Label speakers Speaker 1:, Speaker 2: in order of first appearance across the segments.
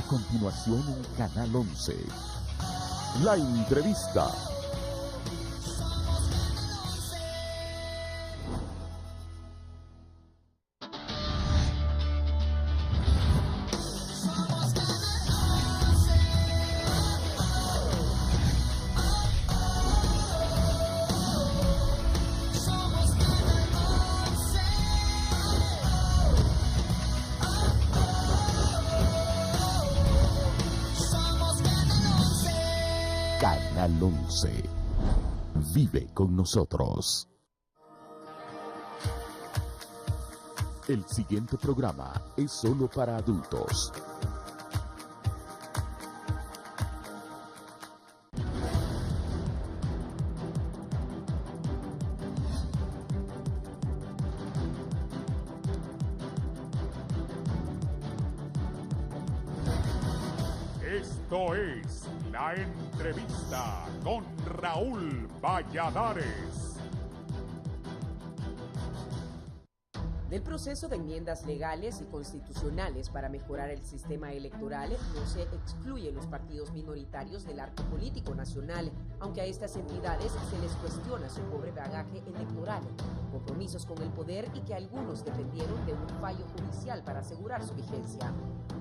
Speaker 1: continuación en Canal 11. La entrevista. Canal 11. Vive con nosotros. El siguiente programa es solo para adultos.
Speaker 2: Esto es La Entrevista con Raúl Valladares.
Speaker 3: Del proceso de enmiendas legales y constitucionales para mejorar el sistema electoral no se excluyen los partidos minoritarios del arco político nacional, aunque a estas entidades se les cuestiona su pobre bagaje electoral, compromisos con el poder y que algunos dependieron de un fallo judicial para asegurar su vigencia.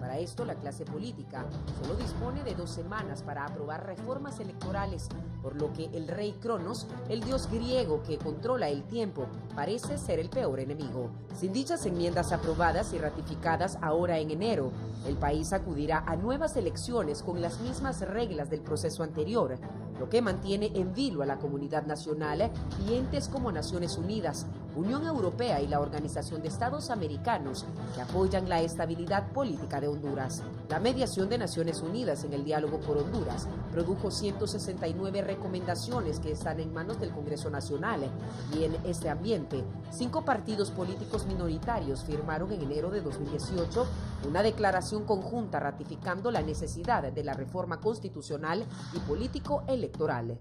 Speaker 3: Para esto, la clase política solo dispone de 2 semanas para aprobar reformas electorales, por lo que el rey Cronos, el dios griego que controla el tiempo, parece ser el peor enemigo. Sin dichas enmiendas aprobadas y ratificadas ahora en enero, el país acudirá a nuevas elecciones con las mismas reglas del proceso anterior, lo que mantiene en vilo a la comunidad nacional y entes como Naciones Unidas, Unión Europea y la Organización de Estados Americanos, que apoyan la estabilidad política de Honduras. La mediación de Naciones Unidas en el diálogo por Honduras produjo 169 recomendaciones que están en manos del Congreso Nacional, y en este ambiente, 5 partidos políticos minoritarios firmaron en enero de 2018 una declaración conjunta ratificando la necesidad de la reforma constitucional y político-electoral.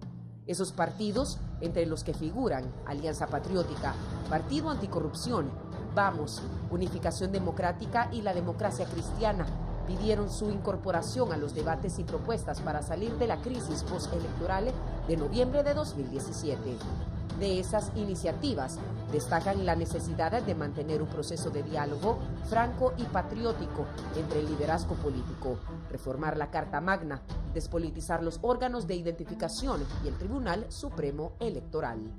Speaker 3: Esos partidos, entre los que figuran Alianza Patriótica, Partido Anticorrupción, Vamos, Unificación Democrática y la Democracia Cristiana, pidieron su incorporación a los debates y propuestas para salir de la crisis postelectoral de noviembre de 2017. De esas iniciativas, destacan la necesidad de mantener un proceso de diálogo franco y patriótico entre el liderazgo político, reformar la Carta Magna, despolitizar los órganos de identificación y el Tribunal Supremo Electoral.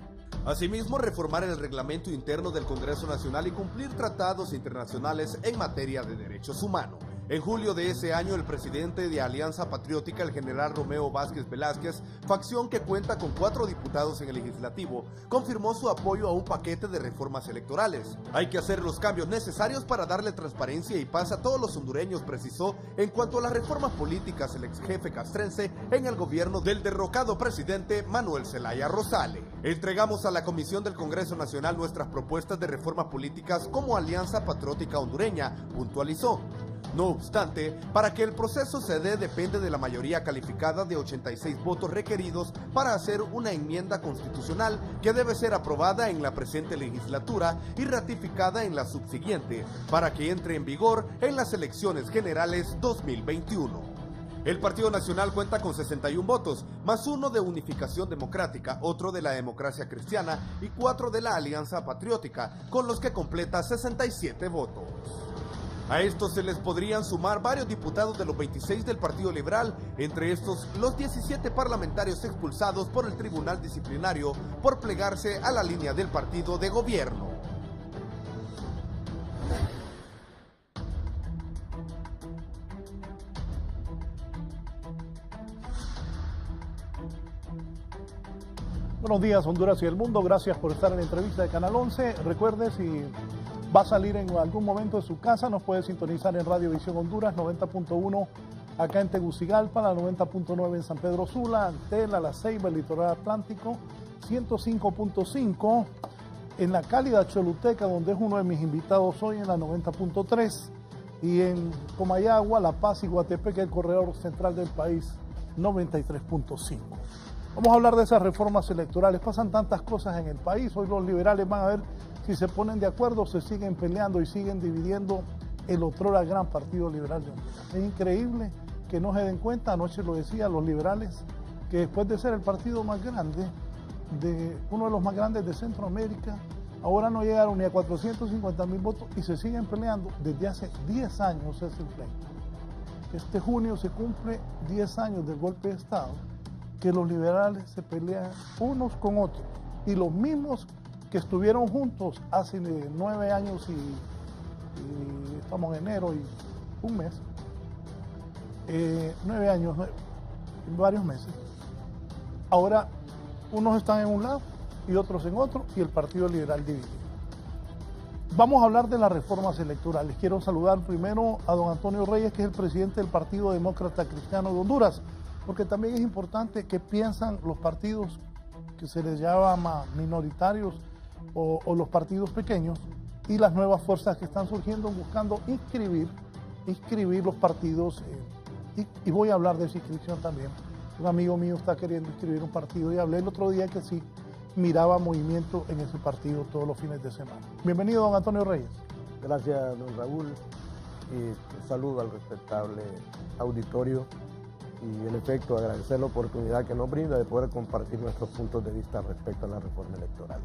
Speaker 4: Asimismo, reformar el reglamento interno del Congreso Nacional y cumplir tratados internacionales en materia de derechos humanos. En julio de ese año, el presidente de Alianza Patriótica, el general Romeo Vázquez Velázquez, facción que cuenta con 4 diputados en el legislativo, confirmó su apoyo a un paquete de reformas electorales. Hay que hacer los cambios necesarios para darle transparencia y paz a todos los hondureños, precisó en cuanto a las reformas políticas el ex jefe castrense en el gobierno del derrocado presidente Manuel Zelaya Rosales. Entregamos a la Comisión del Congreso Nacional nuestras propuestas de reformas políticas como Alianza Patriótica Hondureña, puntualizó. No obstante, para que el proceso se dé depende de la mayoría calificada de 86 votos requeridos para hacer una enmienda constitucional que debe ser aprobada en la presente legislatura y ratificada en la subsiguiente, para que entre en vigor en las elecciones generales 2021. El Partido Nacional cuenta con 61 votos, más 1 de Unificación Democrática, otro de la Democracia Cristiana y 4 de la Alianza Patriótica, con los que completa 67 votos. A estos se les podrían sumar varios diputados de los 26 del Partido Liberal, entre estos los 17 parlamentarios expulsados por el Tribunal Disciplinario por plegarse a la línea del partido de gobierno.
Speaker 5: Buenos días, Honduras y el mundo. Gracias por estar en la entrevista de Canal 11. Recuerde, si va a salir en algún momento de su casa, nos puede sintonizar en Radio Visión Honduras 90.1 acá en Tegucigalpa, la 90.9 en San Pedro Sula, Antela, La Ceiba, el Litoral Atlántico, 105.5 en la cálida Choluteca, donde es uno de mis invitados hoy, en la 90.3, y en Comayagua, La Paz y Guatepeque, el corredor central del país, 93.5. Vamos a hablar de esas reformas electorales. Pasan tantas cosas en el país. Hoy los liberales van a ver si se ponen de acuerdo, se siguen peleando y siguen dividiendo el otrora gran Partido Liberal de Honduras. Es increíble que no se den cuenta, anoche lo decía, los liberales, que después de ser el partido más grande, uno de los más grandes de Centroamérica, ahora no llegaron ni a 450,000 votos y se siguen peleando desde hace 10 años ese pleito. Este junio se cumple 10 años del golpe de Estado, que los liberales se pelean unos con otros, y los mismos que estuvieron juntos hace 9 años y estamos en enero y un mes, 9 años, varios meses, ahora unos están en un lado y otros en otro, y el Partido Liberal dividido. Vamos a hablar de las reformas electorales. Quiero saludar primero a don Antonio Reyes, que es el presidente del Partido Demócrata Cristiano de Honduras, porque también es importante qué piensan los partidos que se les llama minoritarios o los partidos pequeños, y las nuevas fuerzas que están surgiendo buscando inscribir los partidos, y voy a hablar de esa inscripción también. Un amigo mío está queriendo inscribir un partido y hablé el otro día que sí miraba movimiento en ese partido todos los fines de semana. Bienvenido, don Antonio Reyes.
Speaker 6: Gracias, don Raúl, y un saludo al respetable auditorio, y en efecto agradecer la oportunidad que nos brinda de poder compartir nuestros puntos de vista respecto a la reforma electoral.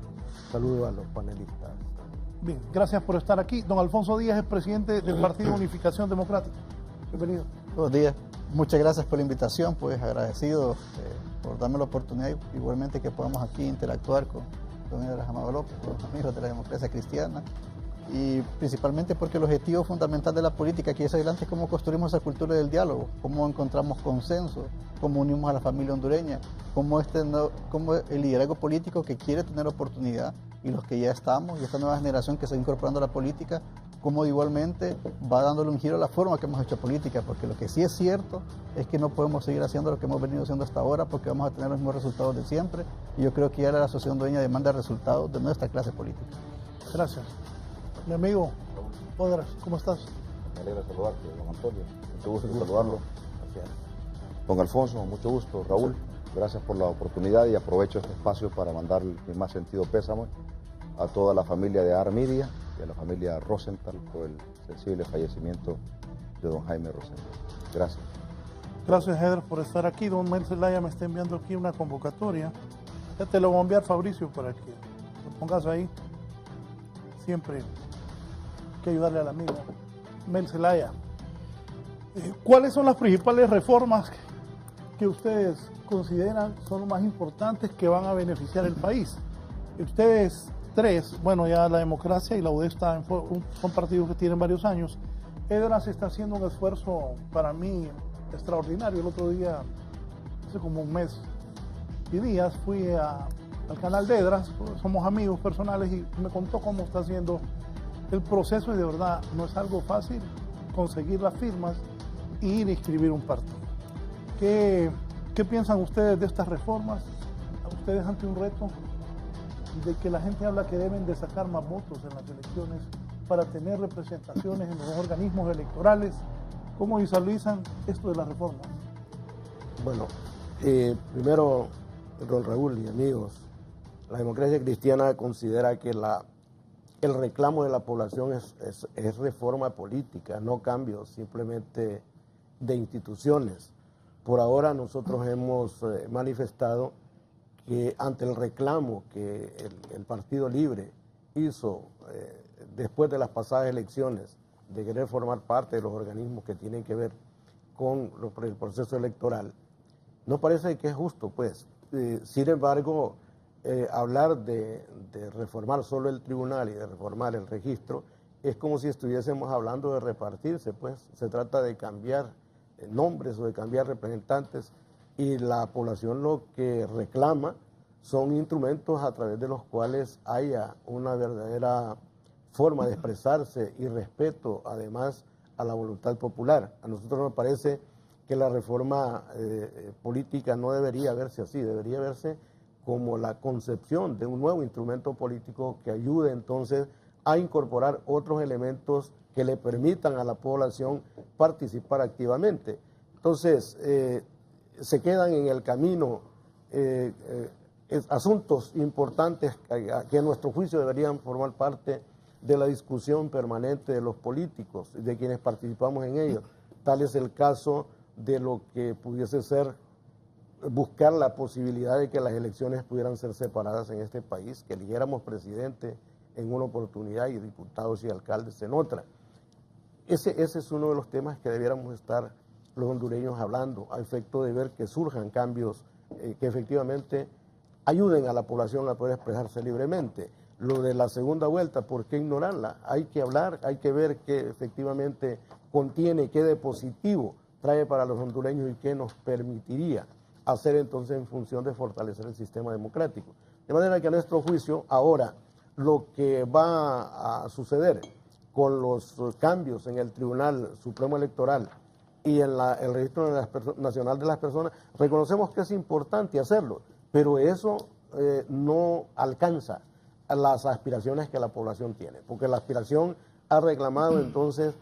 Speaker 6: Saludo a los panelistas.
Speaker 5: Bien, gracias por estar aquí. Don Alfonso Díaz es presidente del Partido Unificación Democrática. Bienvenido.
Speaker 7: Buenos días. Muchas gracias por la invitación, pues agradecido por darme la oportunidad, igualmente que podamos aquí interactuar con Edras Amado López, con los amigos de la democracia cristiana, y principalmente porque el objetivo fundamental de la política que es adelante es cómo construimos esa cultura del diálogo, cómo encontramos consenso, cómo unimos a la familia hondureña, cómo el liderazgo político que quiere tener oportunidad y los que ya estamos, y esta nueva generación que se está incorporando a la política, cómo igualmente va dándole un giro a la forma que hemos hecho política, porque lo que sí es cierto es que no podemos seguir haciendo lo que hemos venido haciendo hasta ahora, porque vamos a tener los mismos resultados de siempre, y yo creo que ya la sociedad hondureña demanda resultados de nuestra clase política.
Speaker 5: Gracias. Mi amigo Odras, ¿cómo estás?
Speaker 8: Me alegra saludarte, don Antonio. Mucho gusto saludarlo. Gracias. Don Alfonso, mucho gusto. Raúl, gracias por la oportunidad, y aprovecho este espacio para mandar mi más sentido pésame a toda la familia de Armidia y a la familia Rosenthal por el sensible fallecimiento de don Jaime Rosenthal. Gracias.
Speaker 5: Gracias, Edras, por estar aquí. Don Mel Zelaya me está enviando aquí una convocatoria. Ya te lo voy a enviar, Fabricio, para que lo pongas ahí. Siempre hay que ayudarle al amigo Mel Zelaya. ¿Cuáles son las principales reformas que ustedes consideran son las más importantes que van a beneficiar el país? Ustedes tres, bueno, ya la democracia y la UDE son partidos que tienen varios años. Edras está haciendo un esfuerzo para mí extraordinario. El otro día, hace como un mes y días, fui al canal de Edras, somos amigos personales, y me contó cómo está haciendo el proceso, y de verdad no es algo fácil conseguir las firmas e ir a inscribir un partido. ¿Qué piensan ustedes de estas reformas? ¿Ustedes ante un reto de que la gente habla que deben de sacar más votos en las elecciones para tener representaciones en los organismos electorales? ¿Cómo visualizan esto de las reformas?
Speaker 6: Bueno, primero, don Raúl y amigos, la democracia cristiana considera que el reclamo de la población es reforma política, no cambio simplemente de instituciones. Por ahora nosotros hemos manifestado que ante el reclamo que el Partido Libre hizo después de las pasadas elecciones de querer formar parte de los organismos que tienen que ver con el proceso electoral, nos parece que es justo, pues. Sin embargo, hablar de reformar solo el tribunal y de reformar el registro es como si estuviésemos hablando de repartirse, pues. Se trata de cambiar nombres o de cambiar representantes, y la población lo que reclama son instrumentos a través de los cuales haya una verdadera forma de expresarse y respeto además a la voluntad popular. A nosotros nos parece que la reforma política no debería verse así, debería verse como la concepción de un nuevo instrumento político que ayude entonces a incorporar otros elementos que le permitan a la población participar activamente. Entonces, se quedan en el camino asuntos importantes que a nuestro juicio deberían formar parte de la discusión permanente de los políticos, de quienes participamos en ello. Tal es el caso de lo que pudiese ser buscar la posibilidad de que las elecciones pudieran ser separadas en este país, que eligiéramos presidente en una oportunidad y diputados y alcaldes en otra. Ese es uno de los temas que debiéramos estar los hondureños hablando, a efecto de ver que surjan cambios que efectivamente ayuden a la población a poder expresarse libremente. Lo de la segunda vuelta, ¿por qué ignorarla? Hay que hablar, hay que ver qué efectivamente contiene, qué de positivo trae para los hondureños y qué nos permitiría hacer entonces en función de fortalecer el sistema democrático. De manera que a nuestro juicio, ahora lo que va a suceder con los cambios en el Tribunal Supremo Electoral y en el Registro Nacional de las Personas, reconocemos que es importante hacerlo, pero eso no alcanza a las aspiraciones que la población tiene, porque la aspiración ha reclamado entonces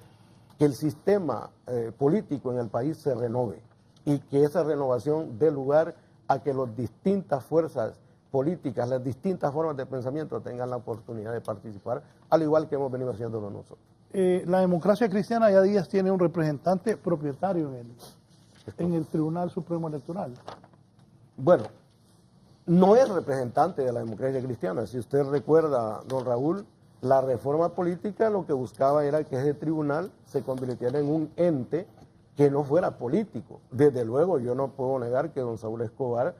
Speaker 6: que el sistema político en el país se renove y que esa renovación dé lugar a que las distintas fuerzas políticas, las distintas formas de pensamiento tengan la oportunidad de participar, al igual que hemos venido haciéndolo nosotros.
Speaker 5: La democracia cristiana ya días tiene un representante propietario en el Tribunal Supremo Electoral.
Speaker 6: Bueno, no es representante de la democracia cristiana. Si usted recuerda, don Raúl, la reforma política lo que buscaba era que ese tribunal se convirtiera en un ente que no fuera político. Desde luego, yo no puedo negar que don Saúl Escobar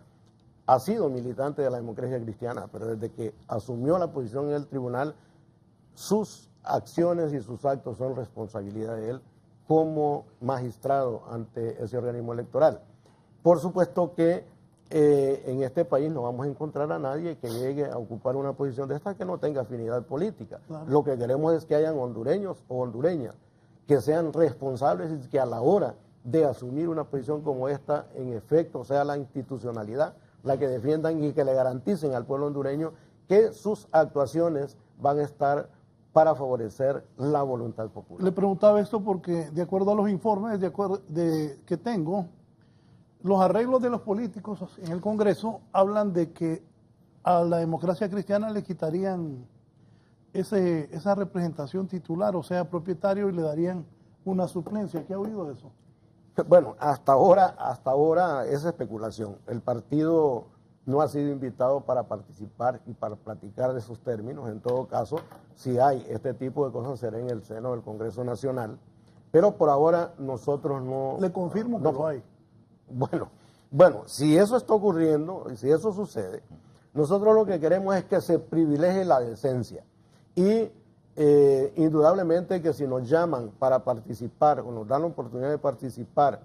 Speaker 6: ha sido militante de la democracia cristiana, pero desde que asumió la posición en el tribunal, sus acciones y sus actos son responsabilidad de él como magistrado ante ese organismo electoral. Por supuesto que en este país no vamos a encontrar a nadie que llegue a ocupar una posición de esta que no tenga afinidad política. Claro. Lo que queremos es que hayan hondureños o hondureñas que sean responsables y que a la hora de asumir una posición como esta, en efecto, sea la institucionalidad la que defiendan y que le garanticen al pueblo hondureño que sus actuaciones van a estar para favorecer la voluntad popular.
Speaker 5: Le preguntaba esto porque, de acuerdo a los informes que tengo, los arreglos de los políticos en el Congreso hablan de que a la democracia cristiana le quitarían esa representación titular, o sea, propietario, y le darían una suplencia. ¿Qué ha oído de eso?
Speaker 6: Bueno, hasta ahora es especulación. El partido no ha sido invitado para participar y para platicar de esos términos. En todo caso, si hay este tipo de cosas, será en el seno del Congreso Nacional. Pero por ahora nosotros no...
Speaker 5: Le confirmo que lo hay.
Speaker 6: Bueno, si eso está ocurriendo, y si eso sucede, nosotros lo que queremos es que se privilegie la decencia. Y indudablemente que si nos llaman para participar o nos dan la oportunidad de participar,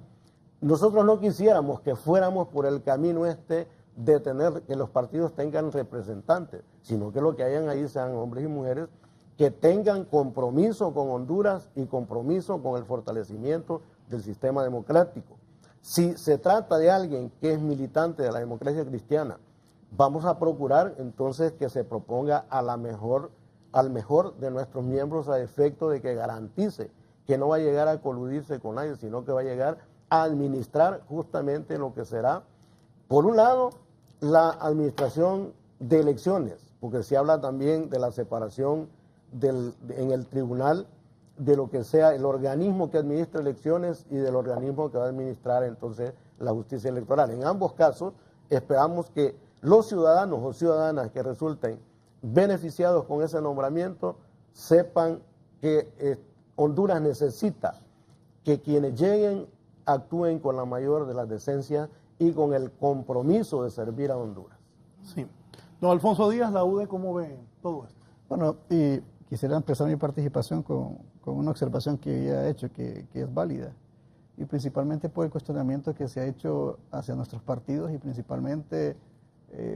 Speaker 6: nosotros no quisiéramos que fuéramos por el camino de tener que los partidos tengan representantes, sino que lo que hayan ahí sean hombres y mujeres que tengan compromiso con Honduras y compromiso con el fortalecimiento del sistema democrático. Si se trata de alguien que es militante de la democracia cristiana, vamos a procurar entonces que se proponga al mejor de nuestros miembros, a efecto de que garantice que no va a llegar a coludirse con nadie, sino que va a llegar a administrar justamente lo que será, por un lado, la administración de elecciones, porque se habla también de la separación en el tribunal de lo que sea el organismo que administra elecciones y del organismo que va a administrar entonces la justicia electoral. En ambos casos esperamos que los ciudadanos o ciudadanas que resulten beneficiados con ese nombramiento sepan que Honduras necesita que quienes lleguen actúen con la mayor de las decencias y con el compromiso de servir a Honduras.
Speaker 5: Sí. Don Alfonso Díaz, la UDE, ¿cómo ve todo esto?
Speaker 7: Bueno, y quisiera empezar mi participación con una observación que había hecho, que es válida, y principalmente por el cuestionamiento que se ha hecho hacia nuestros partidos y principalmente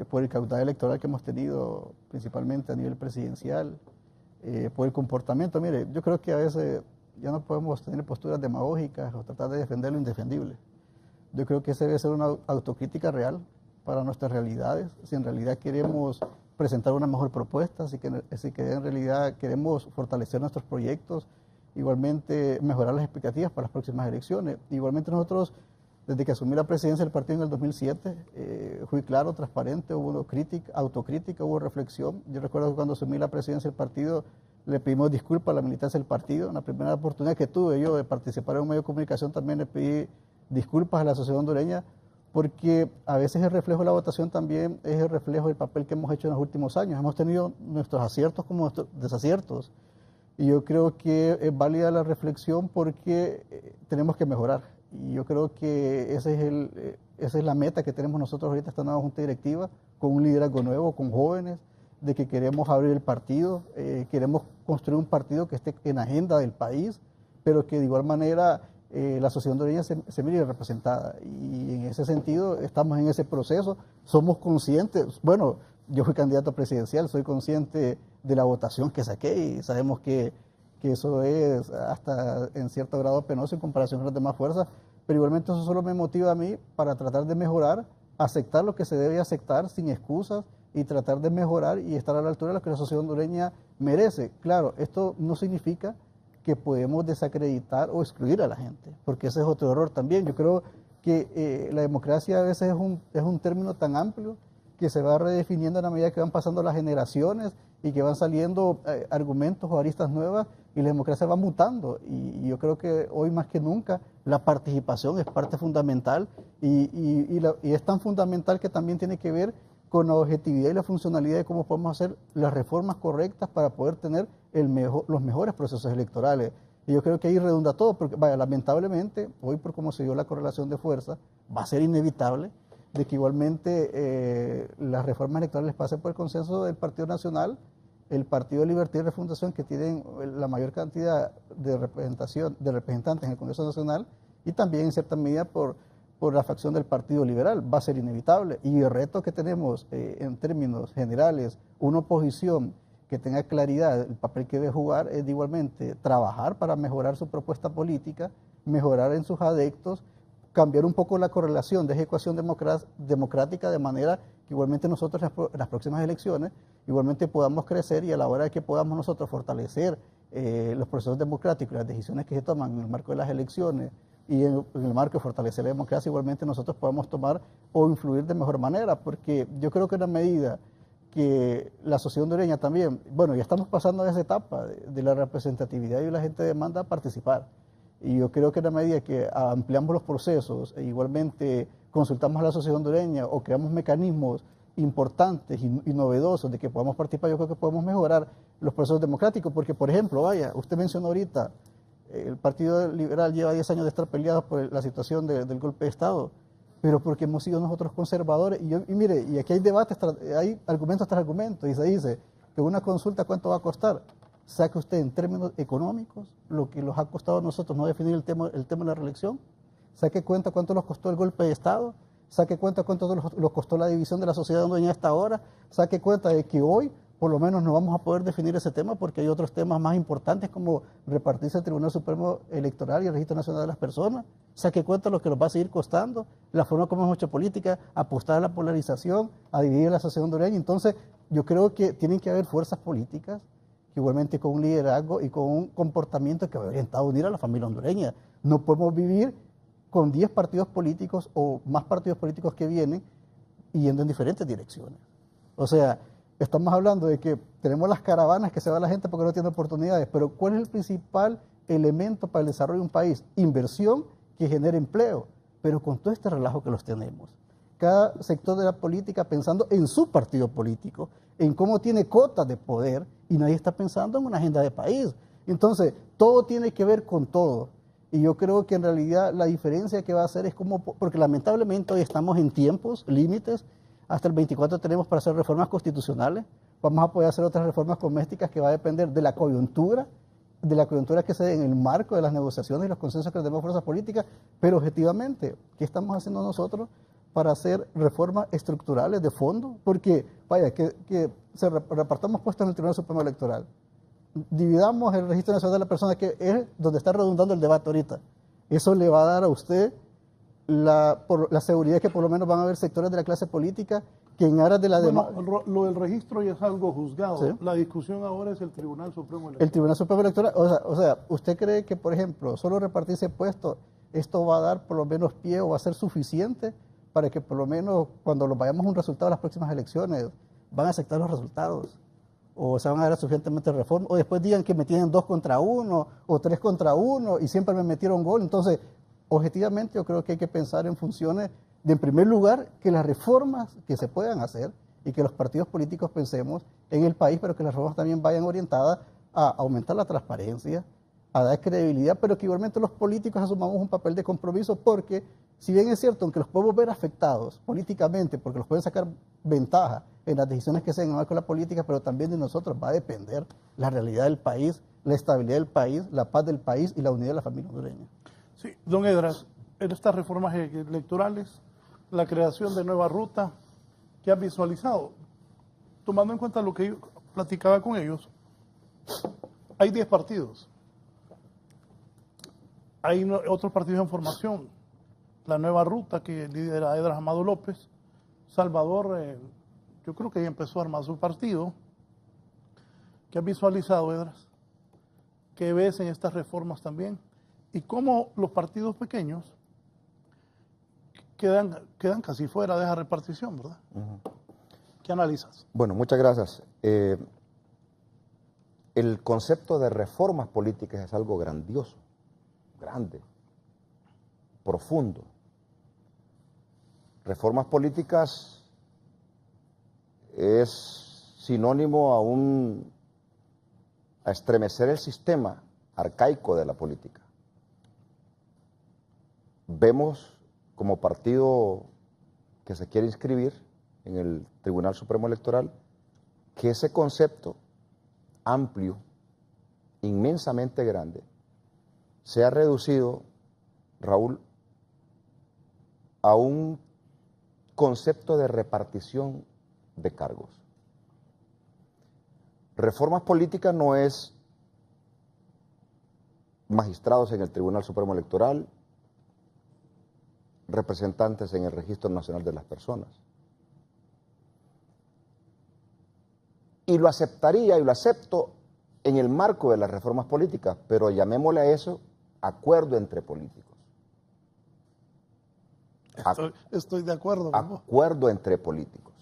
Speaker 7: por el caudal electoral que hemos tenido, principalmente a nivel presidencial, por el comportamiento. Mire, yo creo que a veces ya no podemos tener posturas demagógicas o tratar de defender lo indefendible. Yo creo que esa debe ser una autocrítica real para nuestras realidades. Si en realidad queremos presentar una mejor propuesta, si que en realidad queremos fortalecer nuestros proyectos, igualmente mejorar las expectativas para las próximas elecciones. Igualmente nosotros, desde que asumí la presidencia del partido en el 2007, fui claro, transparente, hubo autocrítica, hubo reflexión. Yo recuerdo que cuando asumí la presidencia del partido le pedimos disculpas a la militancia del partido. En la primera oportunidad que tuve yo de participar en un medio de comunicación también le pedí disculpas a la sociedad hondureña, porque a veces el reflejo de la votación también es el reflejo del papel que hemos hecho en los últimos años. Hemos tenido nuestros aciertos como nuestros desaciertos. Y yo creo que es válida la reflexión porque tenemos que mejorar. Y yo creo que esa es la meta que tenemos nosotros ahorita, esta nueva junta directiva, con un liderazgo nuevo, con jóvenes, de que queremos abrir el partido, queremos construir un partido que esté en agenda del país, pero que de igual manera la sociedad hondureña se mire representada. Y en ese sentido estamos en ese proceso, somos conscientes, bueno, yo fui candidato presidencial, soy consciente de la votación que saqué y sabemos que eso es hasta en cierto grado penoso en comparación con las demás fuerzas, pero igualmente eso solo me motiva a mí para tratar de mejorar, aceptar lo que se debe aceptar sin excusas y tratar de mejorar y estar a la altura de lo que la sociedad hondureña merece. Claro, esto no significa que podemos desacreditar o excluir a la gente, porque ese es otro error también. Yo creo que la democracia a veces es un término tan amplio que se va redefiniendo a la medida que van pasando las generaciones y que van saliendo argumentos o aristas nuevas y la democracia va mutando. Y yo creo que hoy más que nunca la participación es parte fundamental y es tan fundamental que también tiene que ver con la objetividad y la funcionalidad de cómo podemos hacer las reformas correctas para poder tener los mejores procesos electorales. Y yo creo que ahí redunda todo, porque vaya, lamentablemente, hoy por cómo se dio la correlación de fuerza, va a ser inevitable de que igualmente las reformas electorales pasen por el consenso del Partido Nacional, el Partido de Libertad y Refundación, que tienen la mayor cantidad de representantes en el Congreso Nacional, y también en cierta medida por la facción del Partido Liberal. Va a ser inevitable. Y el reto que tenemos en términos generales, una oposición que tenga claridad el papel que debe jugar, es de igualmente trabajar para mejorar su propuesta política, mejorar en sus adeptos, cambiar un poco la correlación de esa ecuación democrática de manera que igualmente nosotros en las próximas elecciones igualmente podamos crecer y a la hora de que podamos nosotros fortalecer los procesos democráticos y las decisiones que se toman en el marco de las elecciones y en el marco de fortalecer la democracia, igualmente nosotros podamos tomar o influir de mejor manera, porque yo creo que en la medida que la sociedad hondureña también, bueno, ya estamos pasando a esa etapa de la representatividad y la gente demanda participar. Y yo creo que en la medida que ampliamos los procesos e igualmente consultamos a la sociedad hondureña o creamos mecanismos importantes y novedosos de que podamos participar, yo creo que podemos mejorar los procesos democráticos, porque por ejemplo, vaya, usted mencionó ahorita, el Partido Liberal lleva 10 años de estar peleado por la situación del golpe de Estado, pero porque hemos sido nosotros conservadores, y mire, y aquí hay debates, hay argumentos tras argumentos, y se dice que una consulta ¿cuánto va a costar? Saque usted en términos económicos lo que nos ha costado a nosotros no definir el tema de la reelección, saque cuenta cuánto nos costó el golpe de Estado, saque cuenta cuánto nos costó la división de la sociedad hondureña hasta ahora, saque cuenta de que hoy por lo menos no vamos a poder definir ese tema porque hay otros temas más importantes como repartirse el Tribunal Supremo Electoral y el Registro Nacional de las Personas, saque cuenta lo que nos va a seguir costando, la forma como hemos hecho política, apostar a la polarización, a dividir la sociedad hondureña. Entonces yo creo que tienen que haber fuerzas políticas que igualmente con un liderazgo y con un comportamiento que va orientado a unir a la familia hondureña. No podemos vivir con 10 partidos políticos o más partidos políticos que vienen y yendo en diferentes direcciones. O sea, estamos hablando de que tenemos las caravanas que se va la gente porque no tiene oportunidades, pero ¿cuál es el principal elemento para el desarrollo de un país? Inversión que genere empleo, pero con todo este relajo que los tenemos. Cada sector de la política pensando en su partido político, en cómo tiene cotas de poder y nadie está pensando en una agenda de país. Entonces, todo tiene que ver con todo. Y yo creo que en realidad la diferencia que va a hacer es como, porque lamentablemente hoy estamos en tiempos, límites, hasta el 24 tenemos para hacer reformas constitucionales, vamos a poder hacer otras reformas domésticas que va a depender de la coyuntura que se dé en el marco de las negociaciones y los consensos que tenemos fuerzas políticas, pero objetivamente, ¿qué estamos haciendo nosotros para hacer reformas estructurales de fondo? Porque, vaya, que se repartamos puestos en el Tribunal Supremo Electoral, dividamos el Registro Nacional de la Persona, que es donde está redundando el debate ahorita, eso le va a dar a usted la seguridad que por lo menos van a haber sectores de la clase política que en aras de la democracia...
Speaker 5: Lo del registro ya es algo juzgado.
Speaker 7: ¿Sí?
Speaker 5: La discusión ahora es el Tribunal Supremo Electoral.
Speaker 7: El Tribunal Supremo Electoral, o sea, ¿usted cree que, por ejemplo, solo repartirse puestos, esto va a dar por lo menos pie o va a ser suficiente para que por lo menos cuando vayamos a un resultado de las próximas elecciones van a aceptar los resultados? o se van a dar suficientemente reformas, o después digan que me tienen 2 contra 1 o 3 contra 1 y siempre me metieron gol. Entonces, objetivamente yo creo que hay que pensar en funciones de, en primer lugar, que las reformas que se puedan hacer y que los partidos políticos pensemos en el país, pero que las reformas también vayan orientadas a aumentar la transparencia, a dar credibilidad, pero que igualmente los políticos asumamos un papel de compromiso, porque si bien es cierto, aunque los podemos ver afectados políticamente, porque los pueden sacar ventaja en las decisiones que se den con la política, pero también de nosotros va a depender la realidad del país, la estabilidad del país, la paz del país y la unidad de la familia hondureña.
Speaker 5: Sí, don Edras, en estas reformas electorales, la creación de nueva ruta, ¿qué han visualizado? Tomando en cuenta lo que yo platicaba con ellos, hay 10 partidos. Hay otros partidos en formación. La nueva ruta que lidera Edras Amado López. Salvador, yo creo que ya empezó a armar su partido. ¿Qué has visualizado, Edras? ¿Qué ves en estas reformas también? Y cómo los partidos pequeños quedan casi fuera de esa repartición, ¿verdad? ¿Qué analizas?
Speaker 8: Bueno, muchas gracias. El concepto de reformas políticas es algo grandioso, grande, profundo. Reformas políticas es sinónimo a estremecer el sistema arcaico de la política. Vemos como partido que se quiere inscribir en el Tribunal Supremo Electoral que ese concepto amplio, inmensamente grande, se ha reducido, Raúl, a un concepto de repartición de cargos. Reformas políticas no es magistrados en el Tribunal Supremo Electoral, representantes en el Registro Nacional de las Personas. Y lo aceptaría y lo acepto en el marco de las reformas políticas, pero llamémosle a eso acuerdo entre políticos.
Speaker 5: Estoy de acuerdo.
Speaker 8: Acuerdo entre políticos.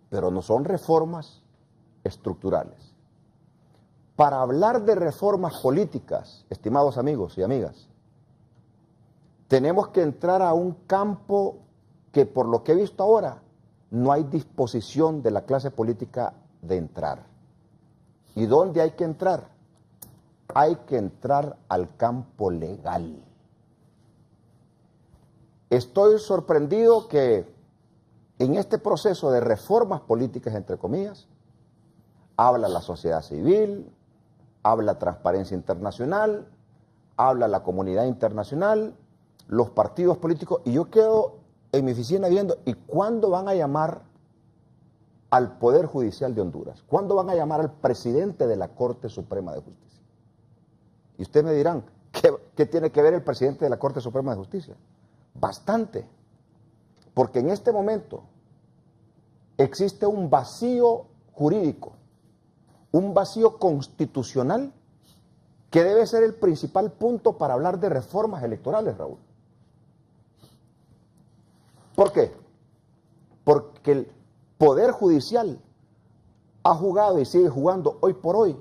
Speaker 8: Pero no son reformas estructurales. Para hablar de reformas políticas, estimados amigos y amigas, tenemos que entrar a un campo que, por lo que he visto ahora, no hay disposición de la clase política de entrar. ¿Y dónde hay que entrar? Hay que entrar al campo legal. Estoy sorprendido que en este proceso de reformas políticas, entre comillas, habla la sociedad civil, habla Transparencia Internacional, habla la comunidad internacional, los partidos políticos, y yo quedo en mi oficina viendo, ¿y cuándo van a llamar al Poder Judicial de Honduras? ¿Cuándo van a llamar al presidente de la Corte Suprema de Justicia? Y ustedes me dirán, ¿qué tiene que ver el presidente de la Corte Suprema de Justicia? Bastante, porque en este momento existe un vacío jurídico, un vacío constitucional que debe ser el principal punto para hablar de reformas electorales, Raúl. ¿Por qué? Porque el Poder Judicial ha jugado y sigue jugando hoy por hoy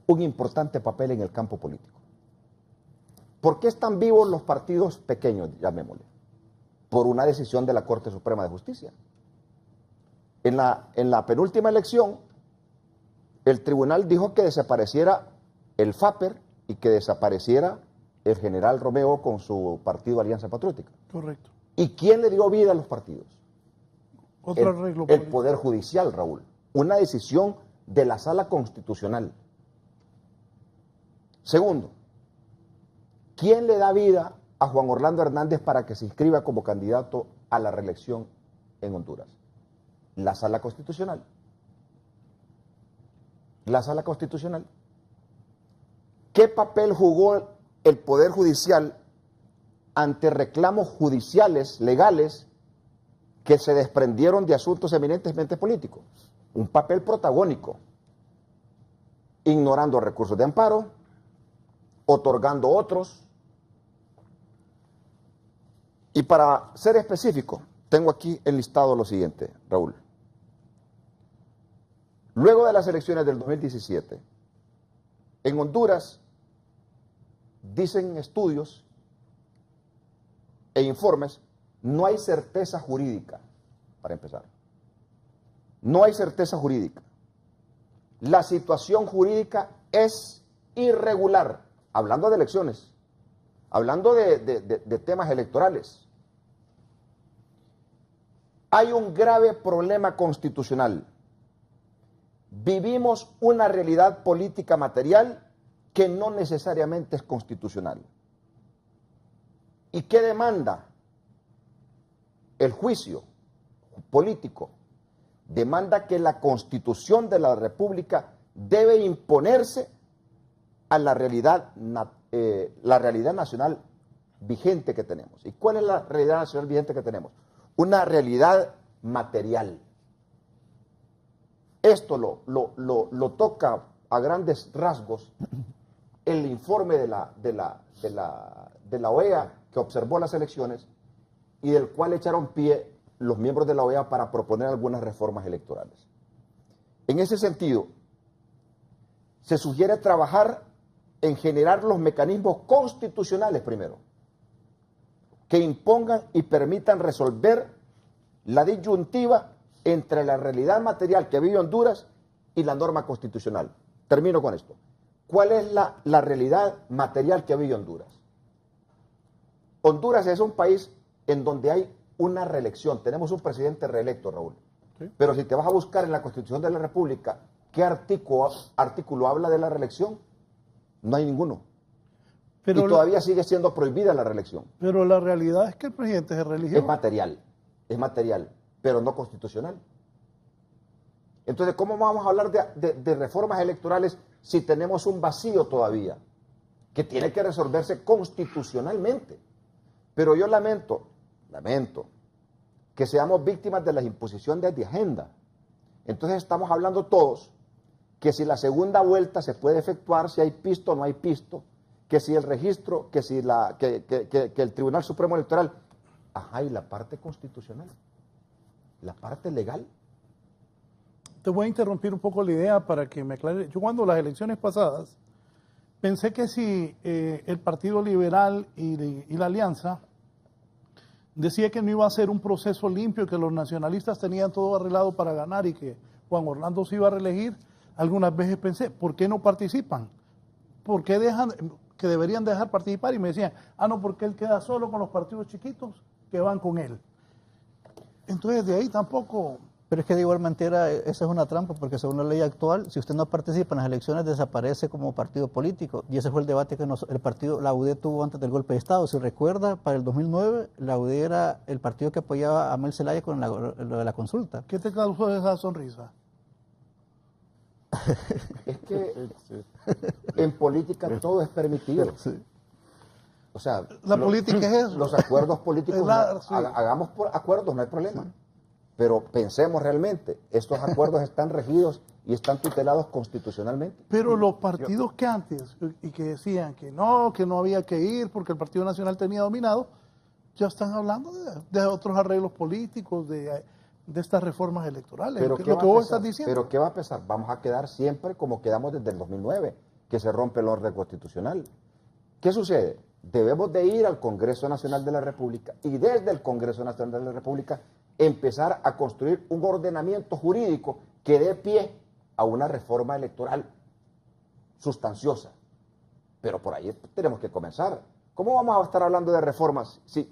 Speaker 8: un importante papel en el campo político. ¿Por qué están vivos los partidos pequeños, llamémosle? Por una decisión de la Corte Suprema de Justicia. En la penúltima elección, el tribunal dijo que desapareciera el FAPER y que desapareciera el general Romeo con su partido Alianza Patriótica.
Speaker 5: Correcto.
Speaker 8: ¿Y quién le dio vida a los partidos?
Speaker 5: Otro arreglo
Speaker 8: el Poder Judicial, Raúl. Una decisión de la Sala Constitucional. Segundo, ¿quién le da vida a Juan Orlando Hernández para que se inscriba como candidato a la reelección en Honduras? La Sala Constitucional. La Sala Constitucional. ¿Qué papel jugó el Poder Judicial ante reclamos judiciales, legales, que se desprendieron de asuntos eminentemente políticos? Un papel protagónico, ignorando recursos de amparo, otorgando otros. Y para ser específico, tengo aquí enlistado lo siguiente, Raúl. Luego de las elecciones del 2017, en Honduras, dicen estudios e informes, no hay certeza jurídica, para empezar. No hay certeza jurídica. La situación jurídica es irregular, hablando de elecciones, hablando de temas electorales. Hay un grave problema constitucional. Vivimos una realidad política material que no necesariamente es constitucional. ¿Y qué demanda el juicio político? Demanda que la Constitución de la República debe imponerse a la realidad nacional vigente que tenemos. ¿Y cuál es la realidad nacional vigente que tenemos? Una realidad material. Esto lo toca a grandes rasgos el informe de la OEA que observó las elecciones y del cual echaron pie los miembros de la OEA para proponer algunas reformas electorales. En ese sentido, se sugiere trabajar en generar los mecanismos constitucionales primero, que impongan y permitan resolver la disyuntiva entre la realidad material que vive Honduras y la norma constitucional. Termino con esto. ¿Cuál es la realidad material que vive Honduras? Honduras es un país en donde hay una reelección. Tenemos un presidente reelecto, Raúl. ¿Sí? Pero si te vas a buscar en la Constitución de la República, ¿qué artículo habla de la reelección? No hay ninguno. Pero y todavía sigue siendo prohibida la reelección.
Speaker 5: Pero la realidad es que el presidente se religió.
Speaker 8: Es material, pero no constitucional. Entonces, ¿cómo vamos a hablar de reformas electorales si tenemos un vacío todavía que tiene que resolverse constitucionalmente? Pero yo lamento que seamos víctimas de las imposiciones de agenda. Entonces estamos hablando todos que si la segunda vuelta se puede efectuar, si hay pisto o no hay pisto, que si el registro, que si que el Tribunal Supremo Electoral. Ajá, y la parte constitucional, la parte legal.
Speaker 5: Te voy a interrumpir un poco la idea para que me aclare. Yo cuando las elecciones pasadas pensé que si el Partido Liberal y la Alianza decía que no iba a ser un proceso limpio, que los nacionalistas tenían todo arreglado para ganar y que Juan Orlando se iba a reelegir, algunas veces pensé, ¿por qué no participan? ¿Por qué dejan que deberían dejar participar? Y me decían, no, porque él queda solo con los partidos chiquitos que van con él. Entonces de ahí tampoco...
Speaker 7: Pero es que de igual manera esa es una trampa, porque según la ley actual, si usted no participa en las elecciones, desaparece como partido político. Y ese fue el debate que la UD tuvo antes del golpe de Estado. Si recuerda, para el 2009, la UD era el partido que apoyaba a Mel Zelaya con lo de la consulta.
Speaker 5: ¿Qué te causó esa sonrisa?
Speaker 8: Es que en política todo es permitido.
Speaker 7: Sí.
Speaker 8: O sea,
Speaker 5: la política es eso.
Speaker 8: Los acuerdos políticos,
Speaker 5: sí.
Speaker 8: hagamos acuerdos, no hay problema. Sí. Pero pensemos realmente, estos acuerdos están regidos y están tutelados constitucionalmente.
Speaker 5: Pero los partidos que antes, y que decían que no había que ir porque el Partido Nacional tenía dominado, ya están hablando de otros arreglos políticos, de estas reformas electorales.
Speaker 8: Pero
Speaker 5: que lo que vos estás diciendo.
Speaker 8: Pero ¿qué va a pasar? Vamos a quedar siempre como quedamos desde el 2009, que se rompe el orden constitucional. ¿Qué sucede? Debemos de ir al Congreso Nacional de la República y desde el Congreso Nacional de la República empezar a construir un ordenamiento jurídico que dé pie a una reforma electoral sustanciosa. Pero por ahí tenemos que comenzar. ¿Cómo vamos a estar hablando de reformas si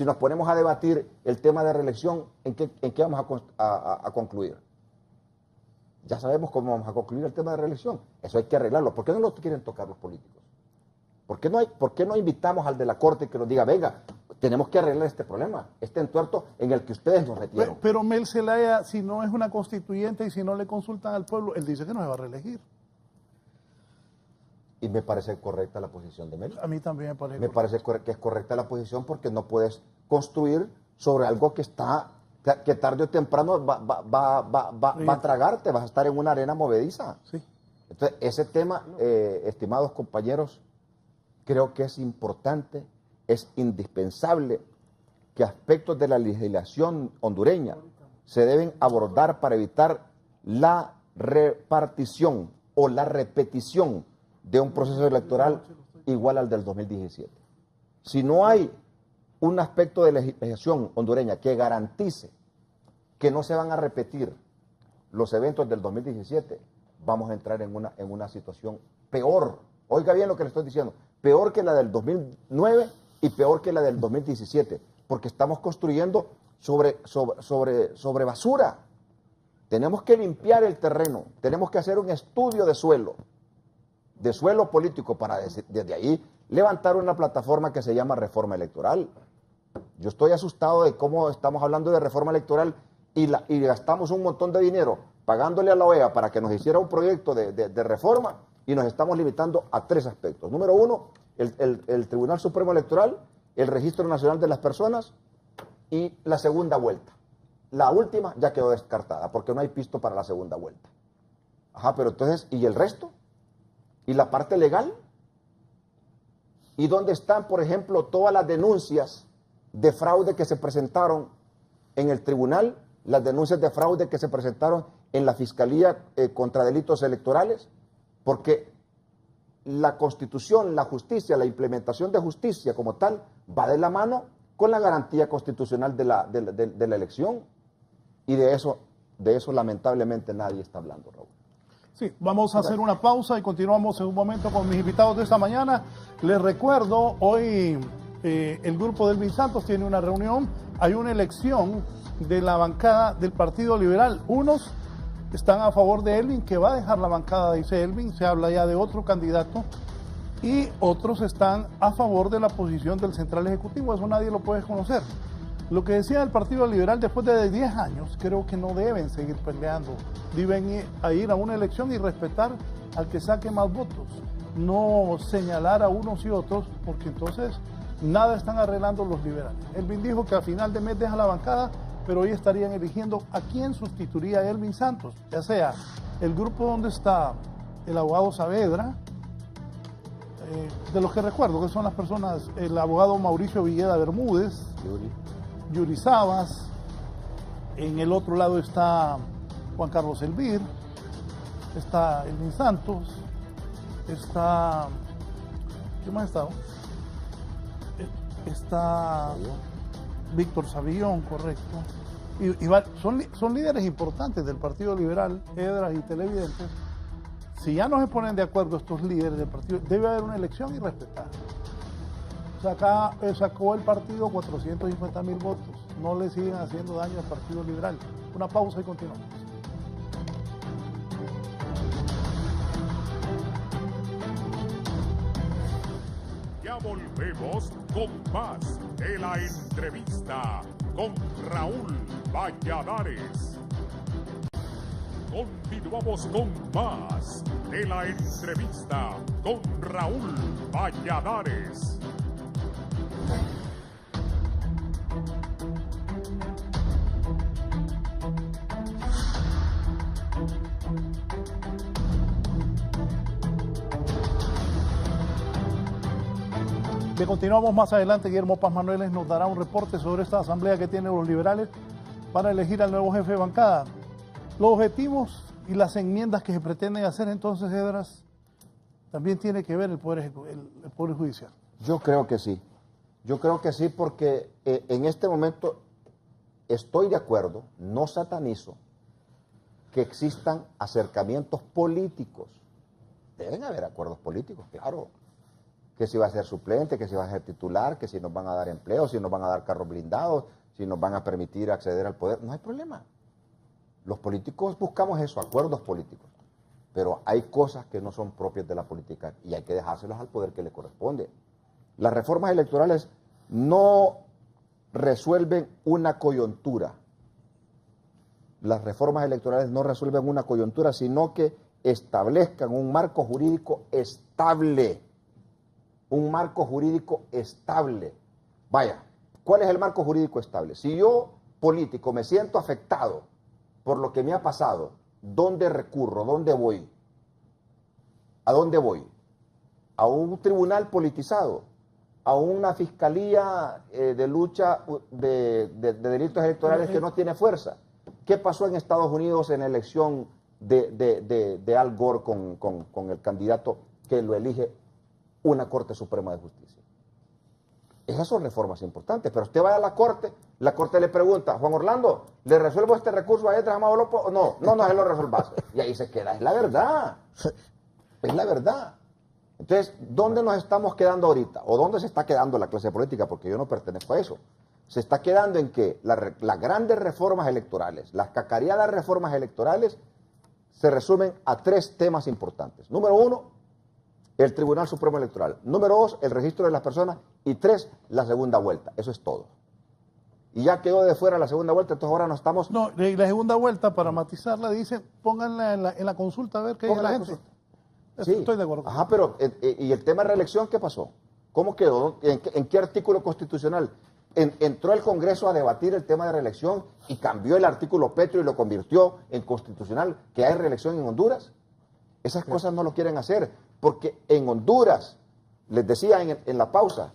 Speaker 8: nos ponemos a debatir el tema de reelección? ¿En qué vamos a concluir? Ya sabemos cómo vamos a concluir el tema de reelección. Eso hay que arreglarlo. ¿Por qué no lo quieren tocar los políticos? ¿Por qué no invitamos al de la Corte que nos diga, venga, tenemos que arreglar este problema, este entuerto en el que ustedes nos metieron?
Speaker 5: Pero Mel Zelaya, si no es una constituyente y si no le consultan al pueblo, él dice que no se va a reelegir.
Speaker 8: Y me parece correcta la posición de Mel.
Speaker 5: A mí también me parece.
Speaker 8: Me parece que es correcta la posición porque no puedes construir sobre algo que tarde o temprano va a tragarte, vas a estar en una arena movediza.
Speaker 5: Sí.
Speaker 8: Entonces, ese tema, estimados compañeros, creo que es importante, es indispensable que aspectos de la legislación hondureña se deben abordar para evitar la repartición o la repetición de un proceso electoral igual al del 2017. Si no hay un aspecto de legislación hondureña que garantice que no se van a repetir los eventos del 2017, vamos a entrar en una situación peor. Oiga bien lo que le estoy diciendo, peor que la del 2009 y peor que la del 2017, porque estamos construyendo sobre basura. Tenemos que limpiar el terreno, tenemos que hacer un estudio de suelo político para desde ahí levantar una plataforma que se llama reforma electoral. Yo estoy asustado de cómo estamos hablando de reforma electoral y gastamos un montón de dinero pagándole a la OEA para que nos hiciera un proyecto de reforma y nos estamos limitando a 3 aspectos. Número 1, el Tribunal Supremo Electoral, el Registro Nacional de las Personas y la segunda vuelta. La última ya quedó descartada porque no hay pisto para la segunda vuelta. Ajá, pero entonces, ¿y el resto? ¿Y la parte legal? ¿Y dónde están, por ejemplo, todas las denuncias de fraude que se presentaron en el tribunal, las denuncias de fraude que se presentaron en la Fiscalía contra delitos electorales? Porque la Constitución, la justicia, la implementación de justicia como tal, va de la mano con la garantía constitucional de la elección. Y de eso lamentablemente nadie está hablando, Raúl.
Speaker 5: Sí, vamos a hacer una pausa y continuamos en un momento con mis invitados de esta mañana. Les recuerdo, hoy el grupo de Elvin Santos tiene una reunión, hay una elección de la bancada del Partido Liberal. Unos están a favor de Elvin, que va a dejar la bancada, dice Elvin, se habla ya de otro candidato, y otros están a favor de la posición del Central Ejecutivo, eso nadie lo puede conocer. Lo que decía el Partido Liberal, después de 10 años, creo que no deben seguir peleando, deben ir a una elección y respetar al que saque más votos, no señalar a unos y otros, porque entonces nada están arreglando los liberales. Elvin dijo que a final de mes deja la bancada, pero hoy estarían eligiendo a quién sustituiría a Elvin Santos, ya sea el grupo donde está el abogado Saavedra, de los que recuerdo que son las personas, el abogado Mauricio Villeda Bermúdez, Yuri Sabas, en el otro lado está Juan Carlos Elvir, está Elvin Santos, está, ¿qué más está? Está Víctor Savillón, correcto. Son líderes importantes del Partido Liberal, Edras y televidentes. Si ya no se ponen de acuerdo estos líderes del partido, debe haber una elección y respetar. Sacó el partido 450,000 votos. No le siguen haciendo daño al Partido Liberal. Una pausa y continuamos.
Speaker 2: Ya volvemos con más de la entrevista con Raúl Valladares. Continuamos con más de la entrevista con Raúl Valladares.
Speaker 5: Que continuamos más adelante. Guillermo Paz Manueles nos dará un reporte sobre esta asamblea que tienen los liberales para elegir al nuevo jefe de bancada. Los objetivos y las enmiendas que se pretenden hacer entonces, Edras, también tiene que ver el Poder Judicial.
Speaker 8: Yo creo que sí. Yo creo que sí porque en este momento estoy de acuerdo, no satanizo, que existan acercamientos políticos. Deben haber acuerdos políticos, claro. Que si va a ser suplente, que si va a ser titular, que si nos van a dar empleo, si nos van a dar carros blindados, si nos van a permitir acceder al poder. No hay problema. Los políticos buscamos eso, acuerdos políticos. Pero hay cosas que no son propias de la política y hay que dejárselas al poder que le corresponde. Las reformas electorales no resuelven una coyuntura. Las reformas electorales no resuelven una coyuntura, sino que establezcan un marco jurídico estable. Un marco jurídico estable. Vaya, ¿cuál es el marco jurídico estable? Si yo, político, me siento afectado por lo que me ha pasado, ¿dónde recurro? ¿Dónde voy? ¿A dónde voy? ¿A un tribunal politizado? ¿A una fiscalía de lucha de delitos electorales que no tiene fuerza? ¿Qué pasó en Estados Unidos en la elección de Al Gore con el candidato que lo elige una Corte Suprema de Justicia. Esas son reformas importantes, pero usted va a la Corte le pregunta, Juan Orlando, ¿le resuelvo este recurso a Edras Amado López? No, se lo resolvas. Y ahí se queda, es la verdad. Es la verdad. Entonces, ¿dónde nos estamos quedando ahorita? ¿O dónde se está quedando la clase política? Porque yo no pertenezco a eso. Se está quedando en que las grandes reformas electorales, las cacareadas reformas electorales, se resumen a 3 temas importantes. Número 1, el Tribunal Supremo Electoral. Número 2, el registro de las personas. Y 3, la segunda vuelta. Eso es todo. Y ya quedó de fuera la segunda vuelta, entonces ahora no estamos...
Speaker 5: No, y la segunda vuelta, para matizarla, dice, pónganla en la consulta a ver qué dice la gente.
Speaker 8: Sí.
Speaker 5: Estoy de acuerdo.
Speaker 8: Ajá, pero ¿y el tema de reelección qué pasó? ¿Cómo quedó? ¿En qué artículo constitucional? Entró el Congreso a debatir el tema de reelección y cambió el artículo Petro y lo convirtió en constitucional, que hay reelección en Honduras. Esas cosas no lo quieren hacer, porque en Honduras, les decía en la pausa,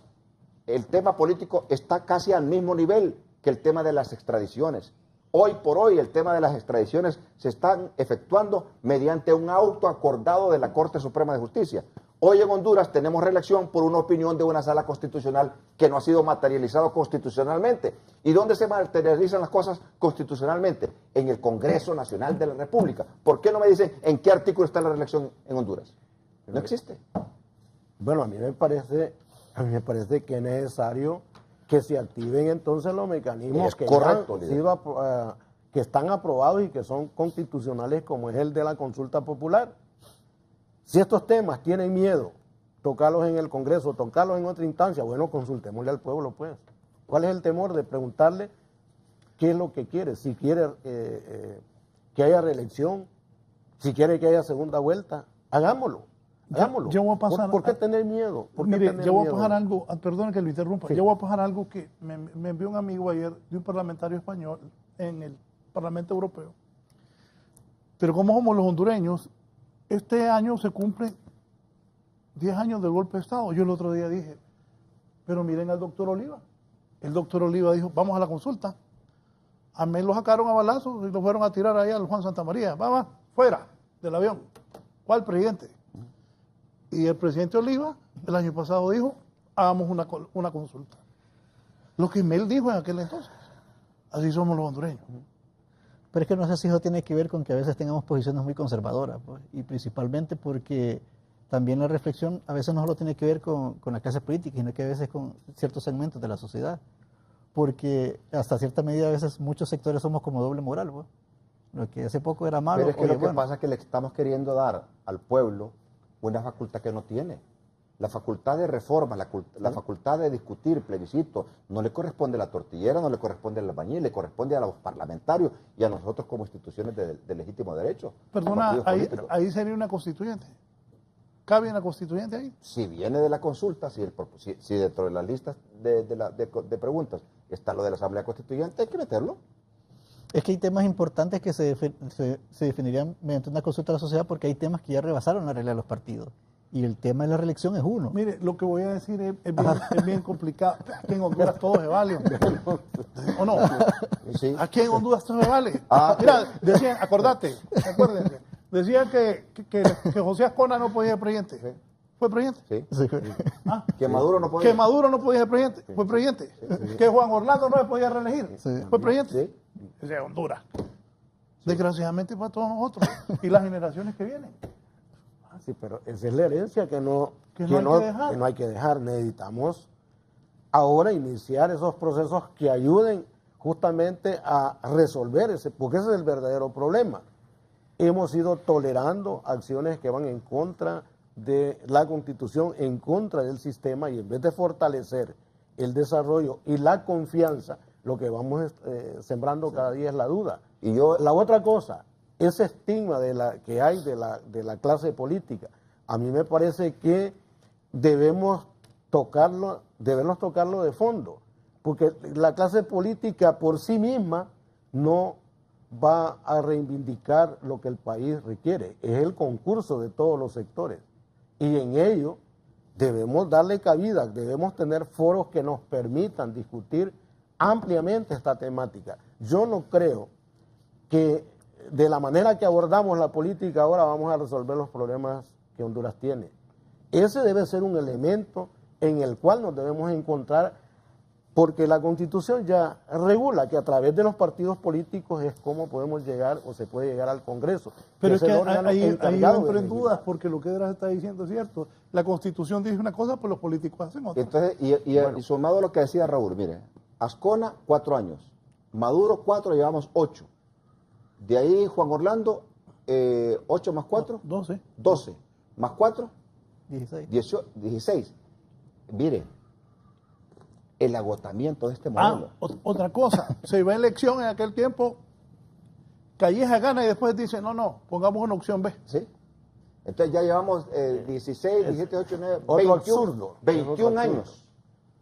Speaker 8: el tema político está casi al mismo nivel que el tema de las extradiciones. Hoy por hoy el tema de las extradiciones se están efectuando mediante un auto acordado de la Corte Suprema de Justicia. Hoy en Honduras tenemos reelección por una opinión de una sala constitucional que no ha sido materializado constitucionalmente. ¿Y dónde se materializan las cosas constitucionalmente? En el Congreso Nacional de la República. ¿Por qué no me dicen en qué artículo está la reelección en Honduras? No existe.
Speaker 6: Bueno, a mí me parece que es necesario que se activen entonces los mecanismos que están aprobados y que son constitucionales, como es el de la consulta popular. Si estos temas tienen miedo, tocarlos en el Congreso, tocarlos en otra instancia, bueno, consultémosle al pueblo, pues. ¿Cuál es el temor de preguntarle qué es lo que quiere? Si quiere que haya reelección, si quiere que haya segunda vuelta, hagámoslo. Hagámoslo.
Speaker 5: Yo voy a pasar,
Speaker 6: ¿Por qué tener miedo?
Speaker 5: Mire, yo voy a pasar algo, perdón que lo interrumpa, sí. Yo voy a pasar algo que me envió un amigo ayer de un parlamentario español en el Parlamento Europeo. Pero como somos los hondureños, este año se cumplen 10 años del golpe de Estado. Yo el otro día dije, pero miren al doctor Oliva. El doctor Oliva dijo, vamos a la consulta. A mí lo sacaron a balazos y lo fueron a tirar allá al Juan Santamaría. Va, fuera del avión. ¿Cuál presidente? Y el presidente Oliva el año pasado dijo, hagamos una consulta. Lo que Mel dijo en aquel entonces. Así somos los hondureños.
Speaker 7: Pero es que no sé si eso tiene que ver con que a veces tengamos posiciones muy conservadoras, pues, y principalmente porque también la reflexión a veces no solo tiene que ver con la clase política, sino que a veces con ciertos segmentos de la sociedad. Porque hasta cierta medida a veces muchos sectores somos como doble moral, pues. Lo que hace poco era malo.
Speaker 8: Pero es que lo que pasa es que le estamos queriendo dar al pueblo una facultad que no tiene. La facultad de reforma, la facultad de discutir plebiscito, no le corresponde a la tortillera, no le corresponde al albañil, le corresponde a los parlamentarios y a nosotros como instituciones de legítimo derecho.
Speaker 5: Perdona, ahí sería una constituyente. ¿Cabe una constituyente ahí?
Speaker 8: Si viene de la consulta, si dentro de las listas de preguntas está lo de la Asamblea Constituyente, hay que meterlo.
Speaker 7: Es que hay temas importantes que se definirían mediante una consulta de la sociedad porque hay temas que ya rebasaron la regla de los partidos. Y el tema de la reelección es uno.
Speaker 5: Mire, lo que voy a decir es bien complicado. Aquí en Honduras todo se vale. ¿O no?
Speaker 8: Sí.
Speaker 5: Aquí en Honduras todo se vale. Mira, decían, acuérdense, decían que José Ascona no podía ser presidente.
Speaker 8: Sí.
Speaker 5: ¿Fue presidente?
Speaker 8: Sí. Que Maduro no podía.
Speaker 5: Que Maduro no podía ser presidente. Fue presidente.
Speaker 8: Sí.
Speaker 5: Que Juan Orlando no se podía reelegir.
Speaker 7: Sí.
Speaker 5: Fue presidente.
Speaker 8: Sí.
Speaker 5: Es de Honduras. Desgraciadamente para todos nosotros y las generaciones que vienen.
Speaker 6: Sí, pero esa es la herencia que no hay que dejar. Necesitamos ahora iniciar esos procesos que ayuden justamente a resolver porque ese es el verdadero problema. Hemos ido tolerando acciones que van en contra de la Constitución, en contra del sistema, y en vez de fortalecer el desarrollo y la confianza, lo que vamos sembrando cada día es la duda. Y la otra cosa, ese estigma que hay de la clase política, a mí me parece que debemos tocarlo de fondo, porque la clase política por sí misma no va a reivindicar lo que el país requiere, es el concurso de todos los sectores, y en ello debemos darle cabida, debemos tener foros que nos permitan discutir ampliamente esta temática. Yo no creo que de la manera que abordamos la política ahora vamos a resolver los problemas que Honduras tiene. Ese debe ser un elemento en el cual nos debemos encontrar, porque la Constitución ya regula que a través de los partidos políticos es como podemos llegar o se puede llegar al Congreso.
Speaker 5: Pero es que
Speaker 6: el órgano
Speaker 5: ahí
Speaker 6: encargado
Speaker 5: entro
Speaker 6: de
Speaker 5: en
Speaker 6: legislar.
Speaker 5: dudas, porque lo que Edras está diciendo es cierto. La Constitución dice una cosa, pues los políticos hacen otra.
Speaker 8: Entonces, y sumado a lo que decía Raúl, mire, Ascona 4 años, Maduro 4, llevamos 8. De ahí Juan Orlando, 8 más 4,
Speaker 5: 12.
Speaker 8: 12, más 4,
Speaker 7: 16.
Speaker 8: 16. Mire, el agotamiento de este modelo.
Speaker 5: Otra cosa, se iba a elección en aquel tiempo, Calleja gana y después dice, no, pongamos una opción B.
Speaker 8: ¿Sí? Entonces ya llevamos 16, 17, 18, 19,
Speaker 6: Otro
Speaker 8: 21,
Speaker 6: absurdo.
Speaker 8: 21 años.